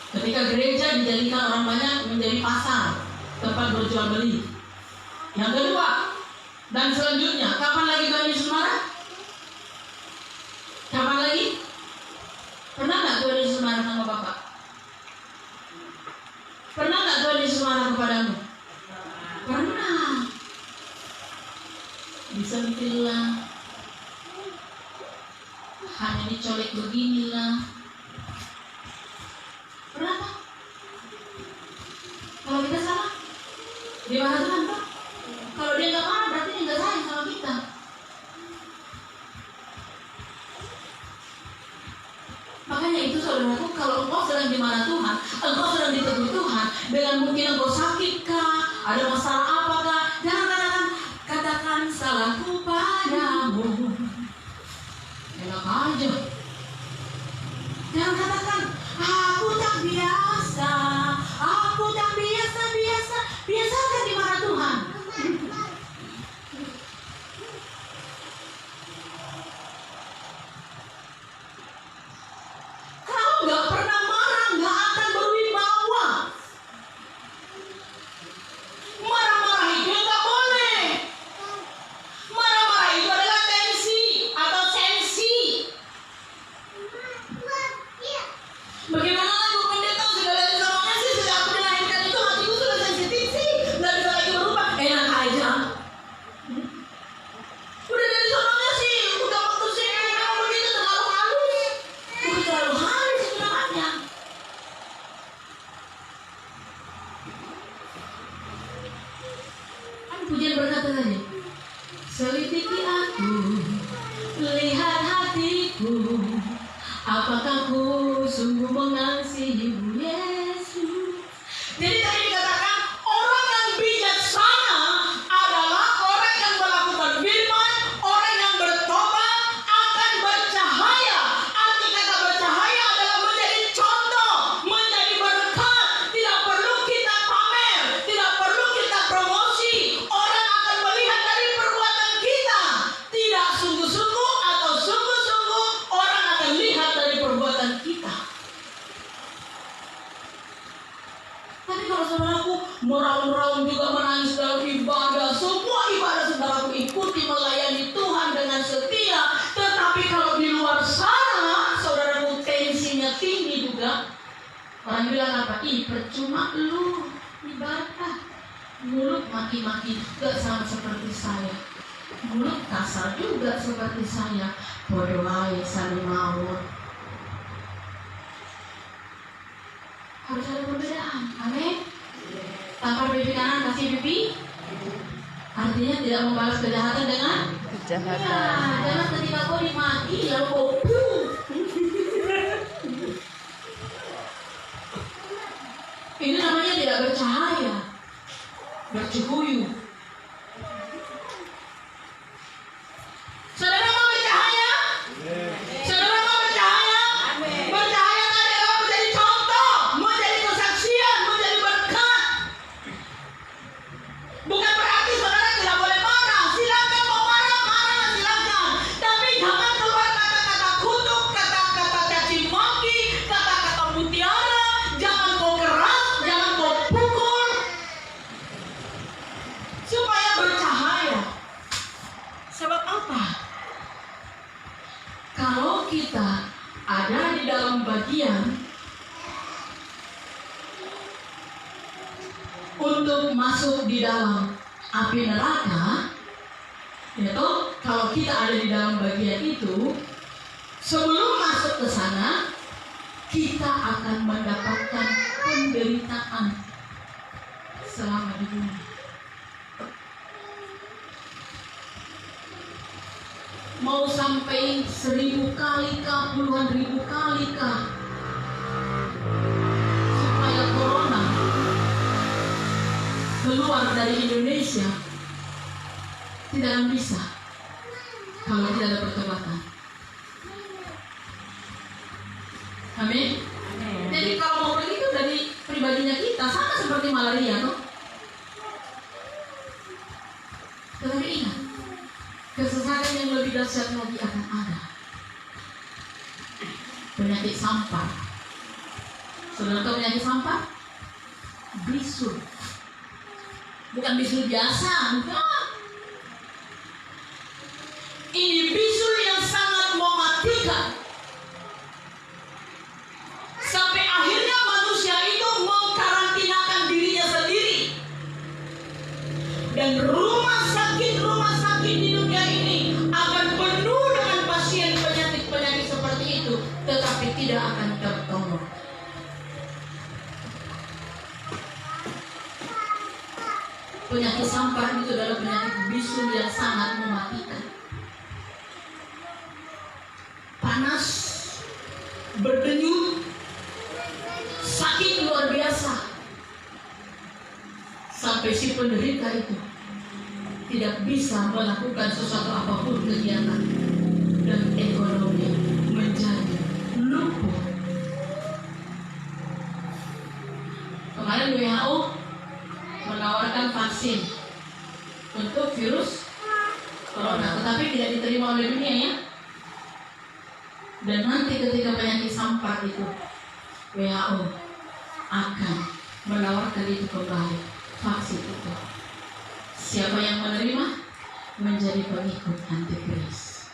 B: ketika gereja dijadikan orang banyak menjadi pasar, tempat berjual beli. Yang kedua, dan selanjutnya, kapan lagi Tuhan Yesus marah? Kapan lagi? Pernah nggak Tuhan Yesus marah sama Bapak? Pernah nggak Tuhan Yesus marah kepadamu? Pernah. Disentil-lah, hanya dicolek beginilah. Pernah tak? Kalau kita salah, di mana Tuhan Pak? Kalau dia nggak marah berarti dia nggak sayang sama kita. Makanya itu saudaraku, kalau engkau sedang di mana Tuhan, engkau sedang ditegur Tuhan, dengan Kemudian mungkin engkau sakit kah? Ada masalah apakah? Jangan katakan salahku padamu. Enak aja. Jangan katakan aku tak biasa. Aku tak biasa. Biasa di mana Tuhan? Kalau nggak pernah marah, nggak akan berwibawa. Marah-marah itu nggak boleh. Marah-marah itu adalah tensi atau sensi. Bagaimana lagu pendeta sudah dari zamannya sih, sejak aku dilahirkan itu hatiku sudah sensitif sih, nggak bisa lagi berubah. Enak aja. Udah dari zamannya sih, udah waktu sih memang begitu, terlalu halus. Udah terlalu halus itu namanya. Kan pujian berkata tadi, selidiki aku, lihat hatiku, apakah ku sungguh mengasihimu Yesus. Jadi tadi dikatakan orang yang bijaksana adalah orang yang melakukan firman, orang yang bertobat akan bercahaya. Arti kata bercahaya adalah menjadi contoh, menjadi berkat. Tidak perlu kita pamer, tidak perlu kita promosi. Orang akan melihat dari perbuatan kita. Tidak sungguh-sungguh atau sungguh-sungguh, orang akan lihat dari perbuatan kita. Tapi kalau saudaraku meraung-raung juga menangis dalam ibadah, semua ibadah saudaraku ikuti melayani Tuhan dengan setia. Tetapi kalau di luar sana saudaraku tensinya tinggi juga, orang bilang apa? Ih, percuma lu ibadah, mulut maki-maki juga sama seperti saya, mulut kasar juga seperti saya, bodoh aja saling mawon. Harus ada perbedaan, amin. Tanpa pipi kanan kasih pipi, artinya tidak membalas kejahatan dengan
A: Kejahatan.
B: ya, jangan ketika kau dimaki lalu kau boom. Ini namanya tidak bercahaya, bercukuyu. Saudara mau bercahaya? Saudara mau bercahaya? Bercahaya adalah menjadi contoh, menjadi kesaksian, menjadi berkat. Bukan berarti saudara tidak boleh marah. Silakan mau marah, silakan. Tapi jangan keluar kata-kata kutuk, kata-kata caci maki, kata-kata mutiara. Jangan kau keras, jangan kau pukul. Supaya bercahaya. Sebab apa? Kalau kita ada di dalam bagian untuk masuk di dalam api neraka, yaitu kalau kita ada di dalam bagian itu, sebelum masuk ke sana, kita akan mendapatkan penderitaan selama di dunia. Mau sampai 1000 kali kah, puluhan ribu kali kah, supaya corona keluar dari Indonesia, tidak akan bisa kalau tidak ada pertobatan. Amin. Jadi kalau mau begitu dari pribadinya kita sama seperti malaria, toh. Tetapi ingat, kesesakan yang lebih dahsyat lagi akan ada. Penyakit sampar. Saudara tahu penyakit sampar? Bisul. Bukan bisul biasa, bukan. Ini bisul yang sangat mematikan. Sampai akhirnya manusia itu mengkarantinakan dirinya sendiri. Dan rumah sakit di dunia ini akan penuh dengan pasien penyakit-penyakit seperti itu, tetapi tidak akan tertolong. Penyakit sampar itu adalah penyakit bisul yang sangat mematikan. Panas, berdenyut, sakit luar biasa. sampai si penderita itu tidak bisa melakukan sesuatu apapun kegiatan dan ekonomi menjadi lumpuh. Kemarin WHO menawarkan vaksin untuk virus corona, tetapi tidak diterima oleh dunia ya. Dan nanti ketika penyakit sampar itu, WHO akan menawarkan itu kembali, vaksin itu. Siapa yang menerima menjadi pengikut antikris.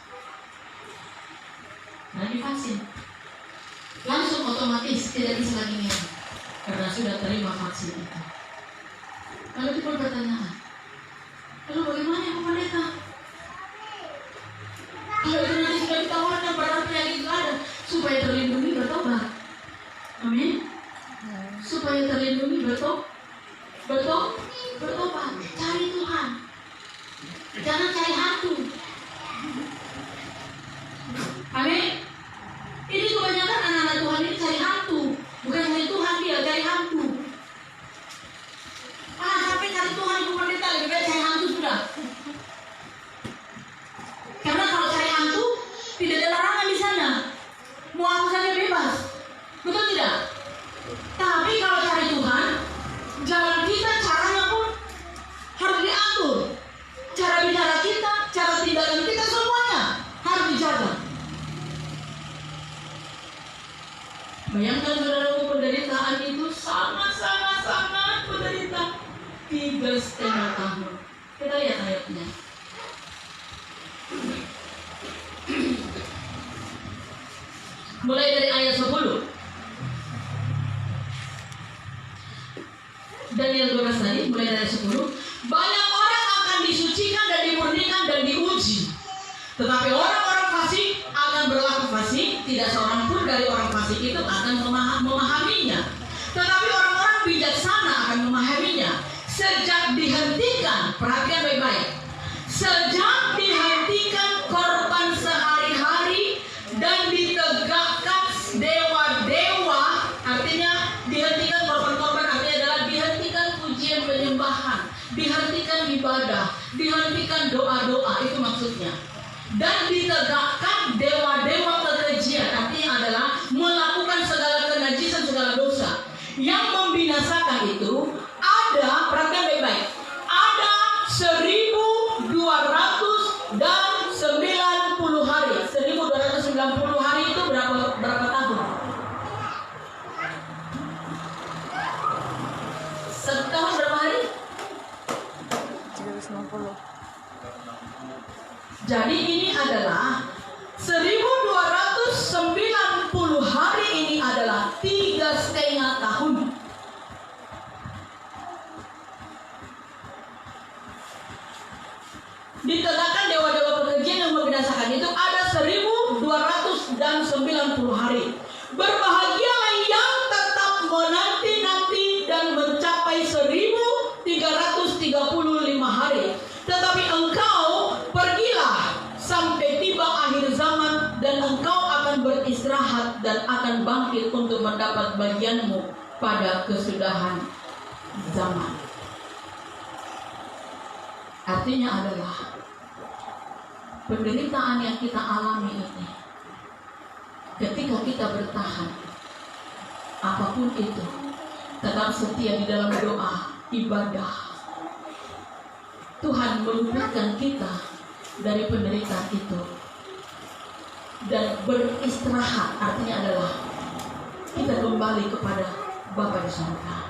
B: Nah, divaksin langsung otomatis tidak bisa lagi ngelak karena sudah terima vaksin itu. Lalu timbul pertanyaan, lalu bagaimana ya pendeta? Kalau itu nanti sudah ditawarkan padahal penyakit itu ada, supaya terlindungi bertobat. Amin. Supaya terlindungi bertobat. Cari Tuhan, jangan cari hantu. Amin. Ini kebanyakan anak-anak Tuhan ini cari hantu, bukan cari Tuhan, dia cari hantu. Sampai cari Tuhan ibu pendeta, lebih baik cari hantu sudah. Karena kalau cari hantu tidak ada larangan di sana, mau apa saja bebas, betul tidak? Tapi kalau cari Tuhan, jalan kita, caranya pun harus diatur. Cara bicara kita, cara tindakan kita, semuanya harus dijaga. Bayangkan saudaraku, penderitaan itu sangat penderita 3,5 tahun. Kita lihat ayatnya. Mulai dari ayat 10. Daniel 12 tadi, mulai dari 10. Banyak orang akan disucikan dan dimurnikan dan diuji. Tetapi orang-orang fasik akan berlaku fasik. Tidak seorang pun dari orang fasik itu akan memahaminya. Tetapi orang-orang bijaksana akan memahaminya. Sejak dihentikan, perhatikan baik-baik. Sejak dihentikan korban sehari-hari dan ditegakkan dewa-dewa, artinya dihentikan korban-korban, artinya adalah dihentikan pujian penyembahan, dihentikan ibadah, dihentikan doa-doa, itu maksudnya. Dan ditegakkan dewa-dewa kekejian, artinya adalah melakukan segala kenajisan, segala dosa. Yang membinasakan itu ada, perhatikan baik-baik, ada 1.290 hari. 1.290 hari itu berapa tahun? Setahun berapa hari?
A: 390.
B: Jadi ini adalah 1.290 hari, ini adalah 3,5 tahun. Ditegakkan dewa-dewa kekejian yang membinasakan itu ada 1.290 hari. Berbahagialah yang tetap menanti-nanti dan mencapai 1.335 hari. Tetapi engkau pergilah sampai tiba akhir zaman, dan engkau akan beristirahat dan akan bangkit untuk mendapat bagianmu pada kesudahan zaman. Artinya adalah penderitaan yang kita alami ini, ketika kita bertahan apapun itu, tetap setia di dalam doa, ibadah, Tuhan meluputkan kita dari penderitaan itu. Dan beristirahat artinya adalah kita kembali kepada Bapa di surga.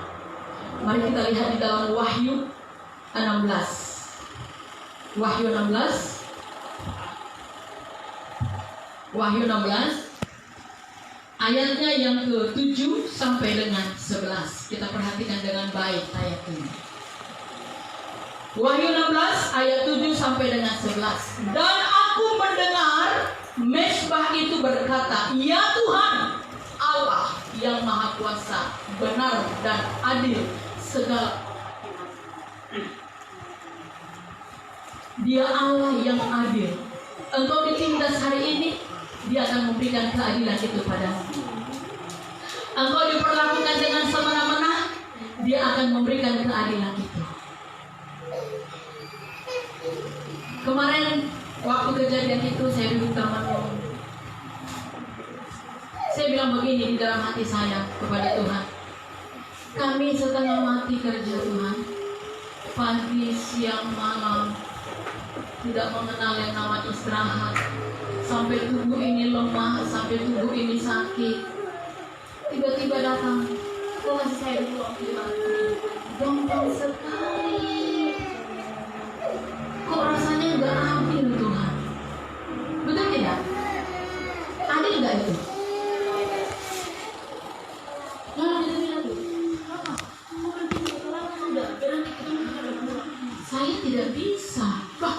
B: Mari kita lihat di dalam Wahyu 16. Wahyu 16 ayatnya yang ke-7 sampai dengan 11. Kita perhatikan dengan baik ayat ini. Wahyu 16 ayat 7 sampai dengan 11. Dan aku mendengar mezbah itu berkata, "Ya Tuhan, Allah yang Maha Kuasa, benar dan adil segala." Dia Allah yang adil. Engkau ditindas hari ini, Dia akan memberikan keadilan itu padamu. Engkau diperlakukan dengan semena-mena, Dia akan memberikan keadilan itu. Kemarin waktu kejadian itu saya duduk taman ngomong. Saya bilang begini di dalam hati saya kepada Tuhan. Kami setengah mati kerja Tuhan. Pagi, siang, malam. Tidak mengenal yang nama istirahat. Sampai tubuh ini lemah, sampai tubuh ini sakit. Tiba-tiba datang. Kok masih saya dulu waktu di gampang sekali. Kok rasanya nggak adil Tuhan? Betul tidak? Adil nggak itu? Lalu kita bilang, "Apa? Bukan kita lama sudah. Berarti kita ada bulan." Saya tidak bisa. Bah.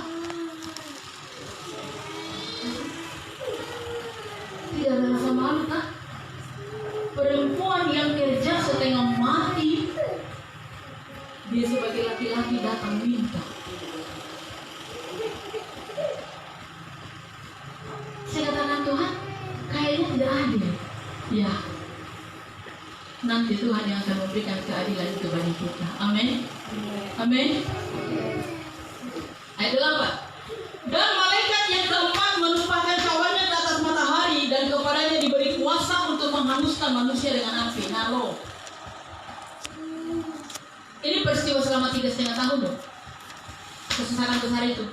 B: Tidak ada rasa malu kan? Perempuan yang kerja setengah mati, dia sebagai laki-laki datang minta. Saya katakan, Tuhan, kayaknya tidak adil. Ya, nanti Tuhan yang akan memberikan keadilan itu bagi kita. Amin. Amin. Ayat 8. Dan malaikat yang keempat menumpahkan cawannya ke atas matahari, dan kepadanya diberi kuasa untuk menghanguskan manusia dengan api. Nalo. Ini peristiwa selama 3,5 tahun loh. Kesusahan besar itu.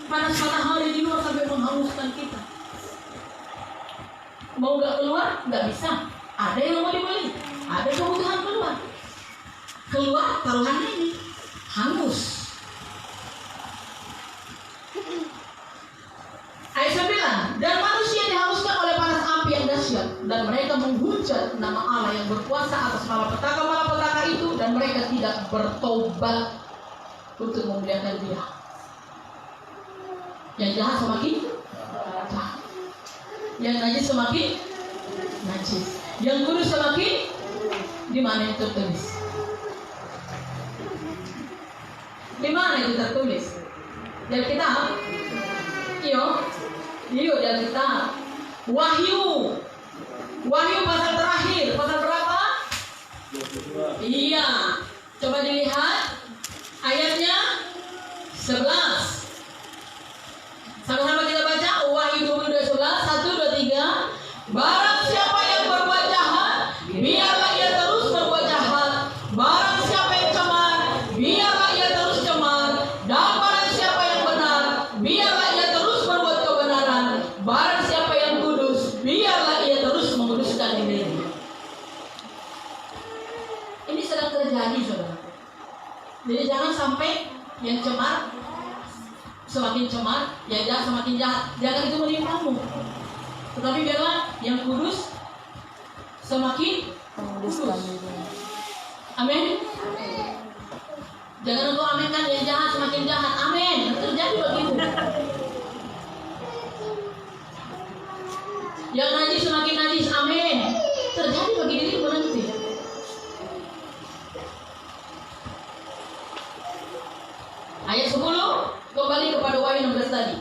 B: Panas matahari di luar sampai menghanguskan kita. Mau nggak keluar? Nggak bisa. Ada yang mau dibeli. Ada kebutuhan keluar. Keluar taruhannya ini hangus. Ayat 9. Dan manusia dihanguskan oleh panas api yang dahsyat, dan mereka menghujat nama Allah yang berkuasa atas malapetaka itu, dan mereka tidak bertobat untuk memuliakan Dia. Yang jahat semakin jahat, yang najis semakin najis, yang kudus semakin. Di mana itu tertulis? Di mana itu tertulis? Dari kitab? Iyo dari kitab Wahyu. Wahyu pasal terakhir, pasal berapa? 22. Iya. Coba dilihat ayatnya 11. Sama-sama kita baca Wahyu 22:11. 1, 2, 3. Barang siapa yang berbuat jahat, biarlah ia terus berbuat jahat. Barang siapa yang cemar, biarlah ia terus cemar. Dan barang siapa yang benar, biarlah ia terus berbuat kebenaran. Barang siapa yang kudus, biarlah ia terus menguduskan dirinya. Ini sedang terjadi, saudara. Jadi jangan sampai yang cemar semakin cemar, yang jahat semakin jahat. Jangan itu menimpamu. Tetapi biarlah yang kudus semakin kudus. Amin. Jangan engkau aminkan yang jahat semakin jahat. Amin. Terjadi begitu. Yang najis semakin najis. Amin. Terjadi bagi dirimu nanti. Ayat 10 kembali kepada Wahyu 16 tadi.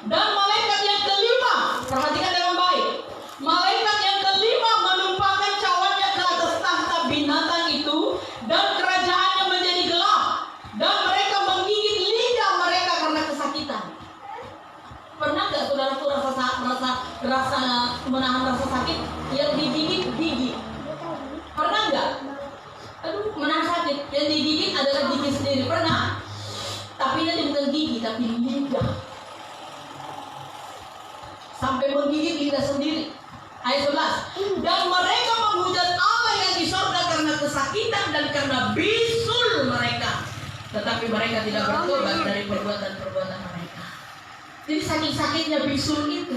B: Dan malaikat yang kelima, perhatikan dengan baik. Malaikat yang kelima menumpahkan cawannya ke atas tahta binatang itu, dan kerajaannya menjadi gelap, dan mereka menggigit lidah mereka karena kesakitan. Pernah nggak saudaraku rasa menahan rasa sakit yang digigit gigi? Pernah nggak? Aduh, menahan sakit yang digigit adalah gigi sendiri. Pernah? Tapi ini bukan gigi, tapi lidah. Sampai menggigit lidah sendiri. Ayat 11. Dan mereka menghujat Allah yang di sorga karena kesakitan dan karena bisul mereka. Tetapi mereka tidak bertobat dari perbuatan-perbuatan mereka. Jadi sakit-sakitnya bisul itu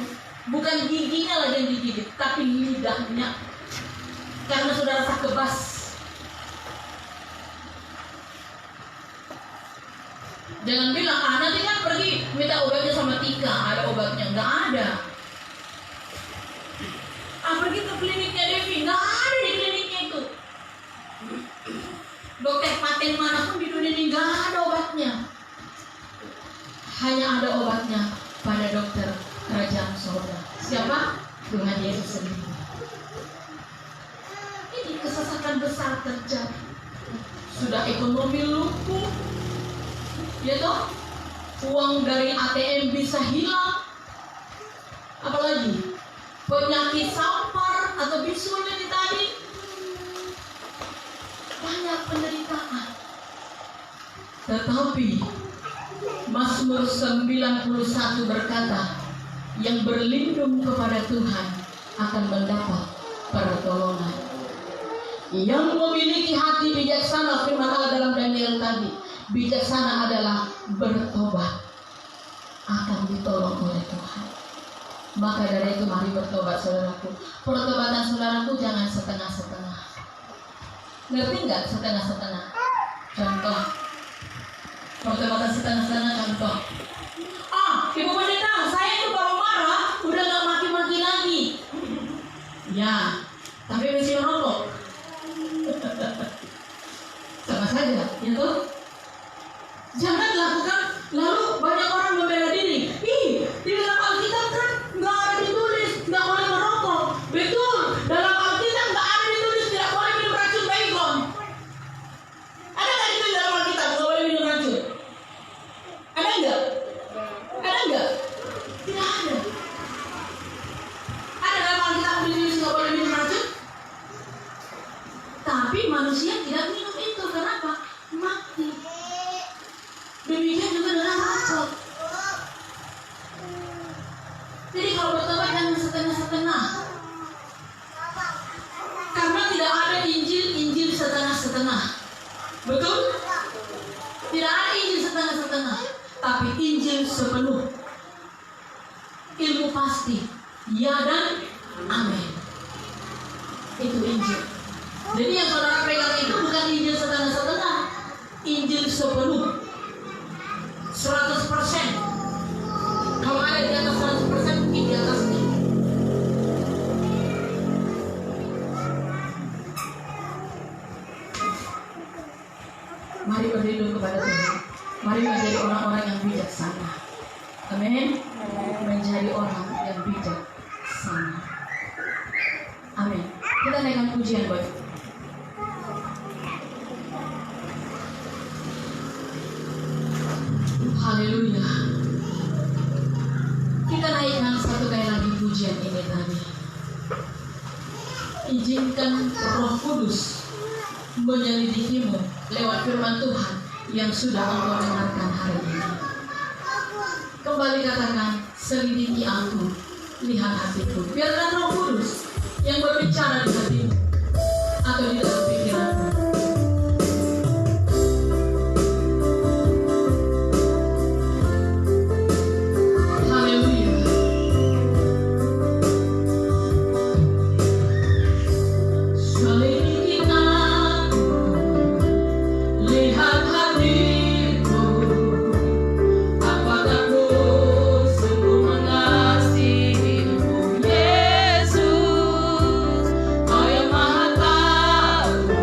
B: bukan giginya lagi yang digigit, tapi lidahnya. Karena sudah rasa kebas. Jangan bilang, nanti kan pergi minta obatnya sama Tika, ada obatnya. Nggak ada. Pergi ke kliniknya Devi, nggak ada di kliniknya itu. Dokter paten manapun di dunia ini nggak ada obatnya. Hanya ada obatnya pada dokter kerajaan surga. Siapa? Tuhan Yesus sendiri. Ini kesesatan besar terjadi. Sudah ekonomi lumpuh,
A: Ya toh? Uang dari ATM bisa hilang. Apalagi penyakit sampar atau bisul ini tadi. Banyak penderitaan. Tetapi Mazmur 91 berkata, yang berlindung kepada Tuhan akan mendapat pertolongan. Yang memiliki hati bijaksana, firman Allah dalam Daniel tadi, bijaksana adalah bertobat, akan ditolong oleh Tuhan. Maka dari itu mari bertobat saudaraku. Pertobatan saudaraku jangan setengah-setengah. Ngerti nggak setengah-setengah? Contoh, pertobatan setengah-setengah contoh. Ibu pendeta, saya itu kalau marah udah nggak maki-maki lagi. Ya, tapi masih merokok. Sama saja, ya tuh. Jangan lakukan. Lalu banyak orang membela diri. Di dalam Alkitab kan nggak ada ditulis nggak boleh merokok. Betul. Dalam Alkitab nggak ada ditulis tidak boleh minum racun baygon. Ada nggak itu dalam Alkitab nggak boleh minum racun? Ada nggak? Ada nggak? Tidak ada. Ada dalam Alkitab ditulis nggak boleh minum racun? Tapi manusia tidak minum itu. Kenapa? Mati. Demikian juga dengan rokok. Jadi kalau bertobat jangan setengah-setengah. Karena tidak ada Injil setengah-setengah. Betul? Tidak ada Injil setengah-setengah. Tapi Injil sepenuh. Ilmu pasti. Ya dan amin. Itu Injil. Jadi yang saudara pegang itu bukan Injil setengah-setengah. Injil sepenuh. 100%. Kalau ada di atas 100%, mungkin di atasnya. Mari berlindung kepada Tuhan. Mari menjadi orang-orang yang bijaksana. Amin. Menjadi orang yang bijaksana. Amin. Kita naikkan pujian buat haleluya. Kita naikkan satu kali lagi pujian ini tadi. Izinkan Roh Kudus menyelidikimu lewat firman Tuhan yang sudah engkau dengarkan hari ini. Kembali katakan, selidiki aku, lihat hatiku. Biarkan Roh Kudus yang berbicara di hatimu atau di dalam pikiranmu.
B: Yesus, kau yang maha tahu.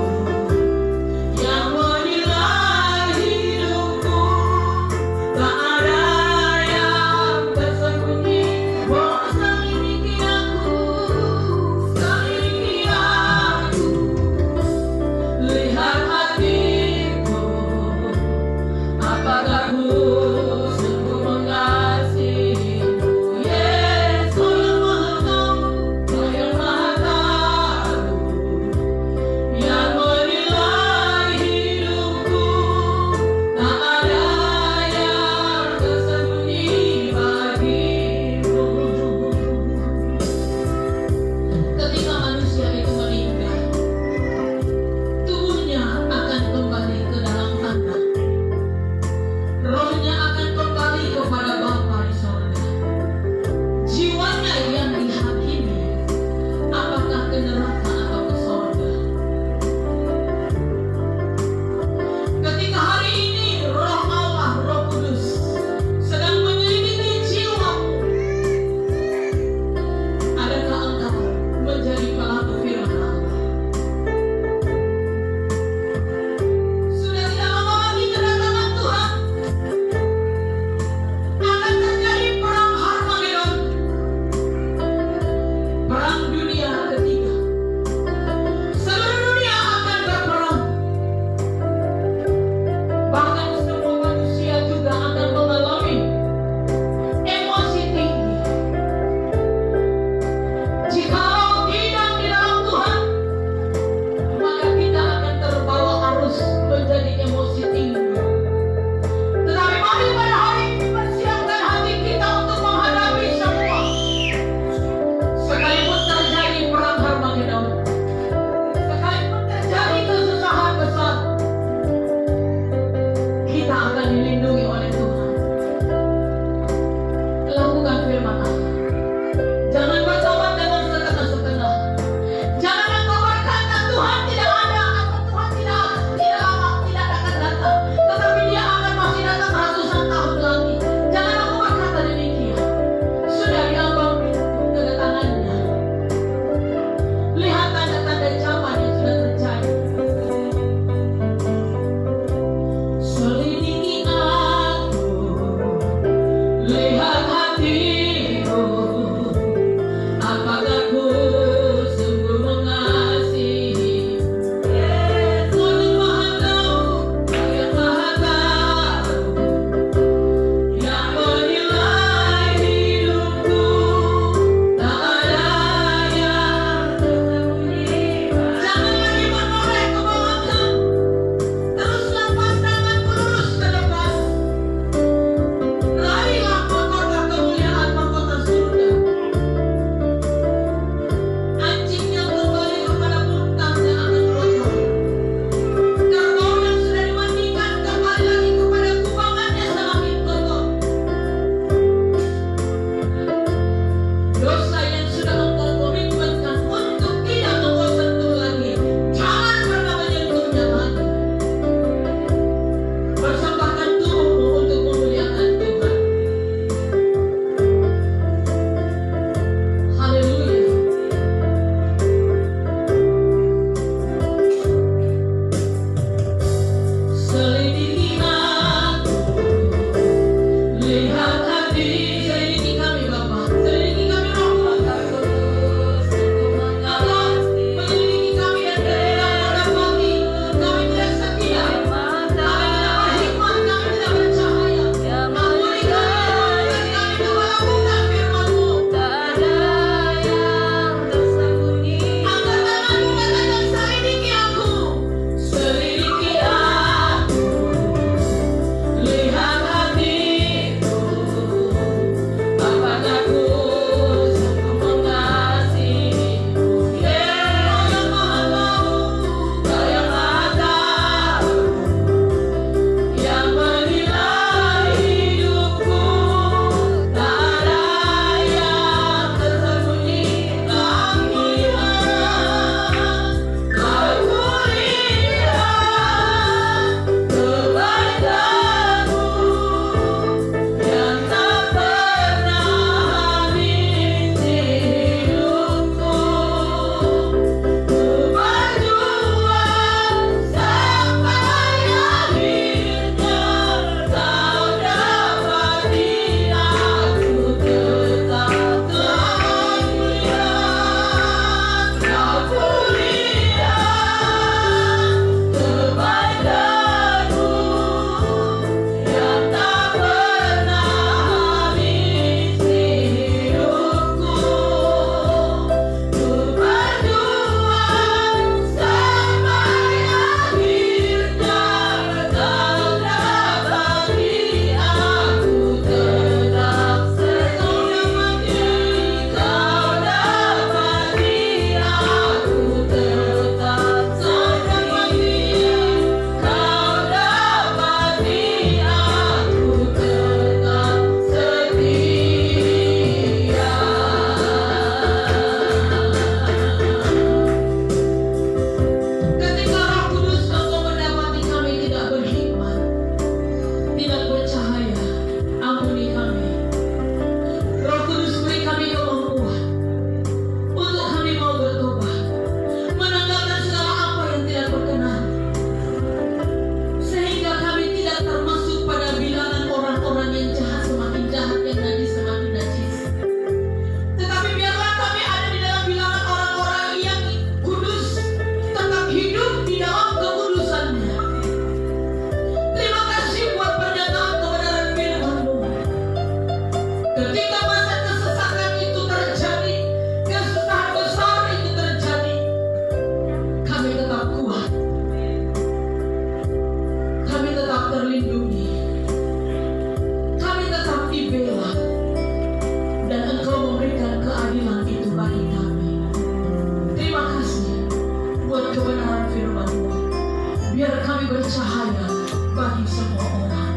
B: damai bercahaya bagi semua orang.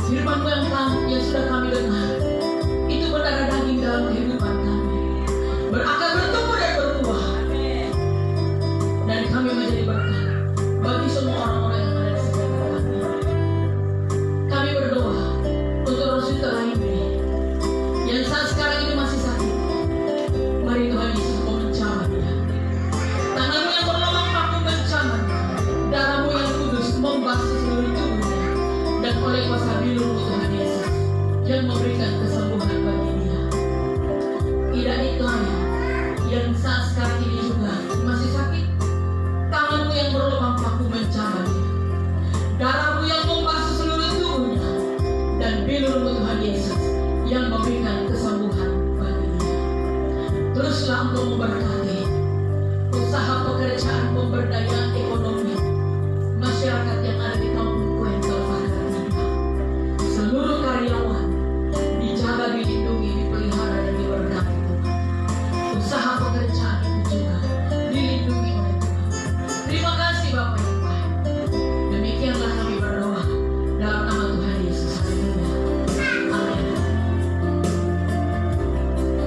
B: Firman-Mu yang sudah kami dengar itu berdarah daging dalam kehidupan kami, berakar, bertumbuh dan berbuah, dan kami menjadi berkat bagi semua orang-orang yang ada di sekitar kami. Kami berdoa untuk Rosita ini yang saat sekarang ini masih sakit. Mari Tuhan Yesus Kau menjamah dia. Tangan-Mu yang berlambang mampu menjamah, darah-Mu yang kudus membasuh seluruh tubuhnya, dan oleh kuasa biru Tuhan Yesus yang memberikan kesembuhan bagi dia. Tidak itu hanya yang saat sekarang ini juga masih sakit. Tangan-Mu yang berlubang mampu menjamah dia, darah-Mu yang membasuh seluruh tubuhnya, dan biru-Mu Tuhan Yesus yang memberikan kesembuhan bagi dia. Teruslah Engkau memberkati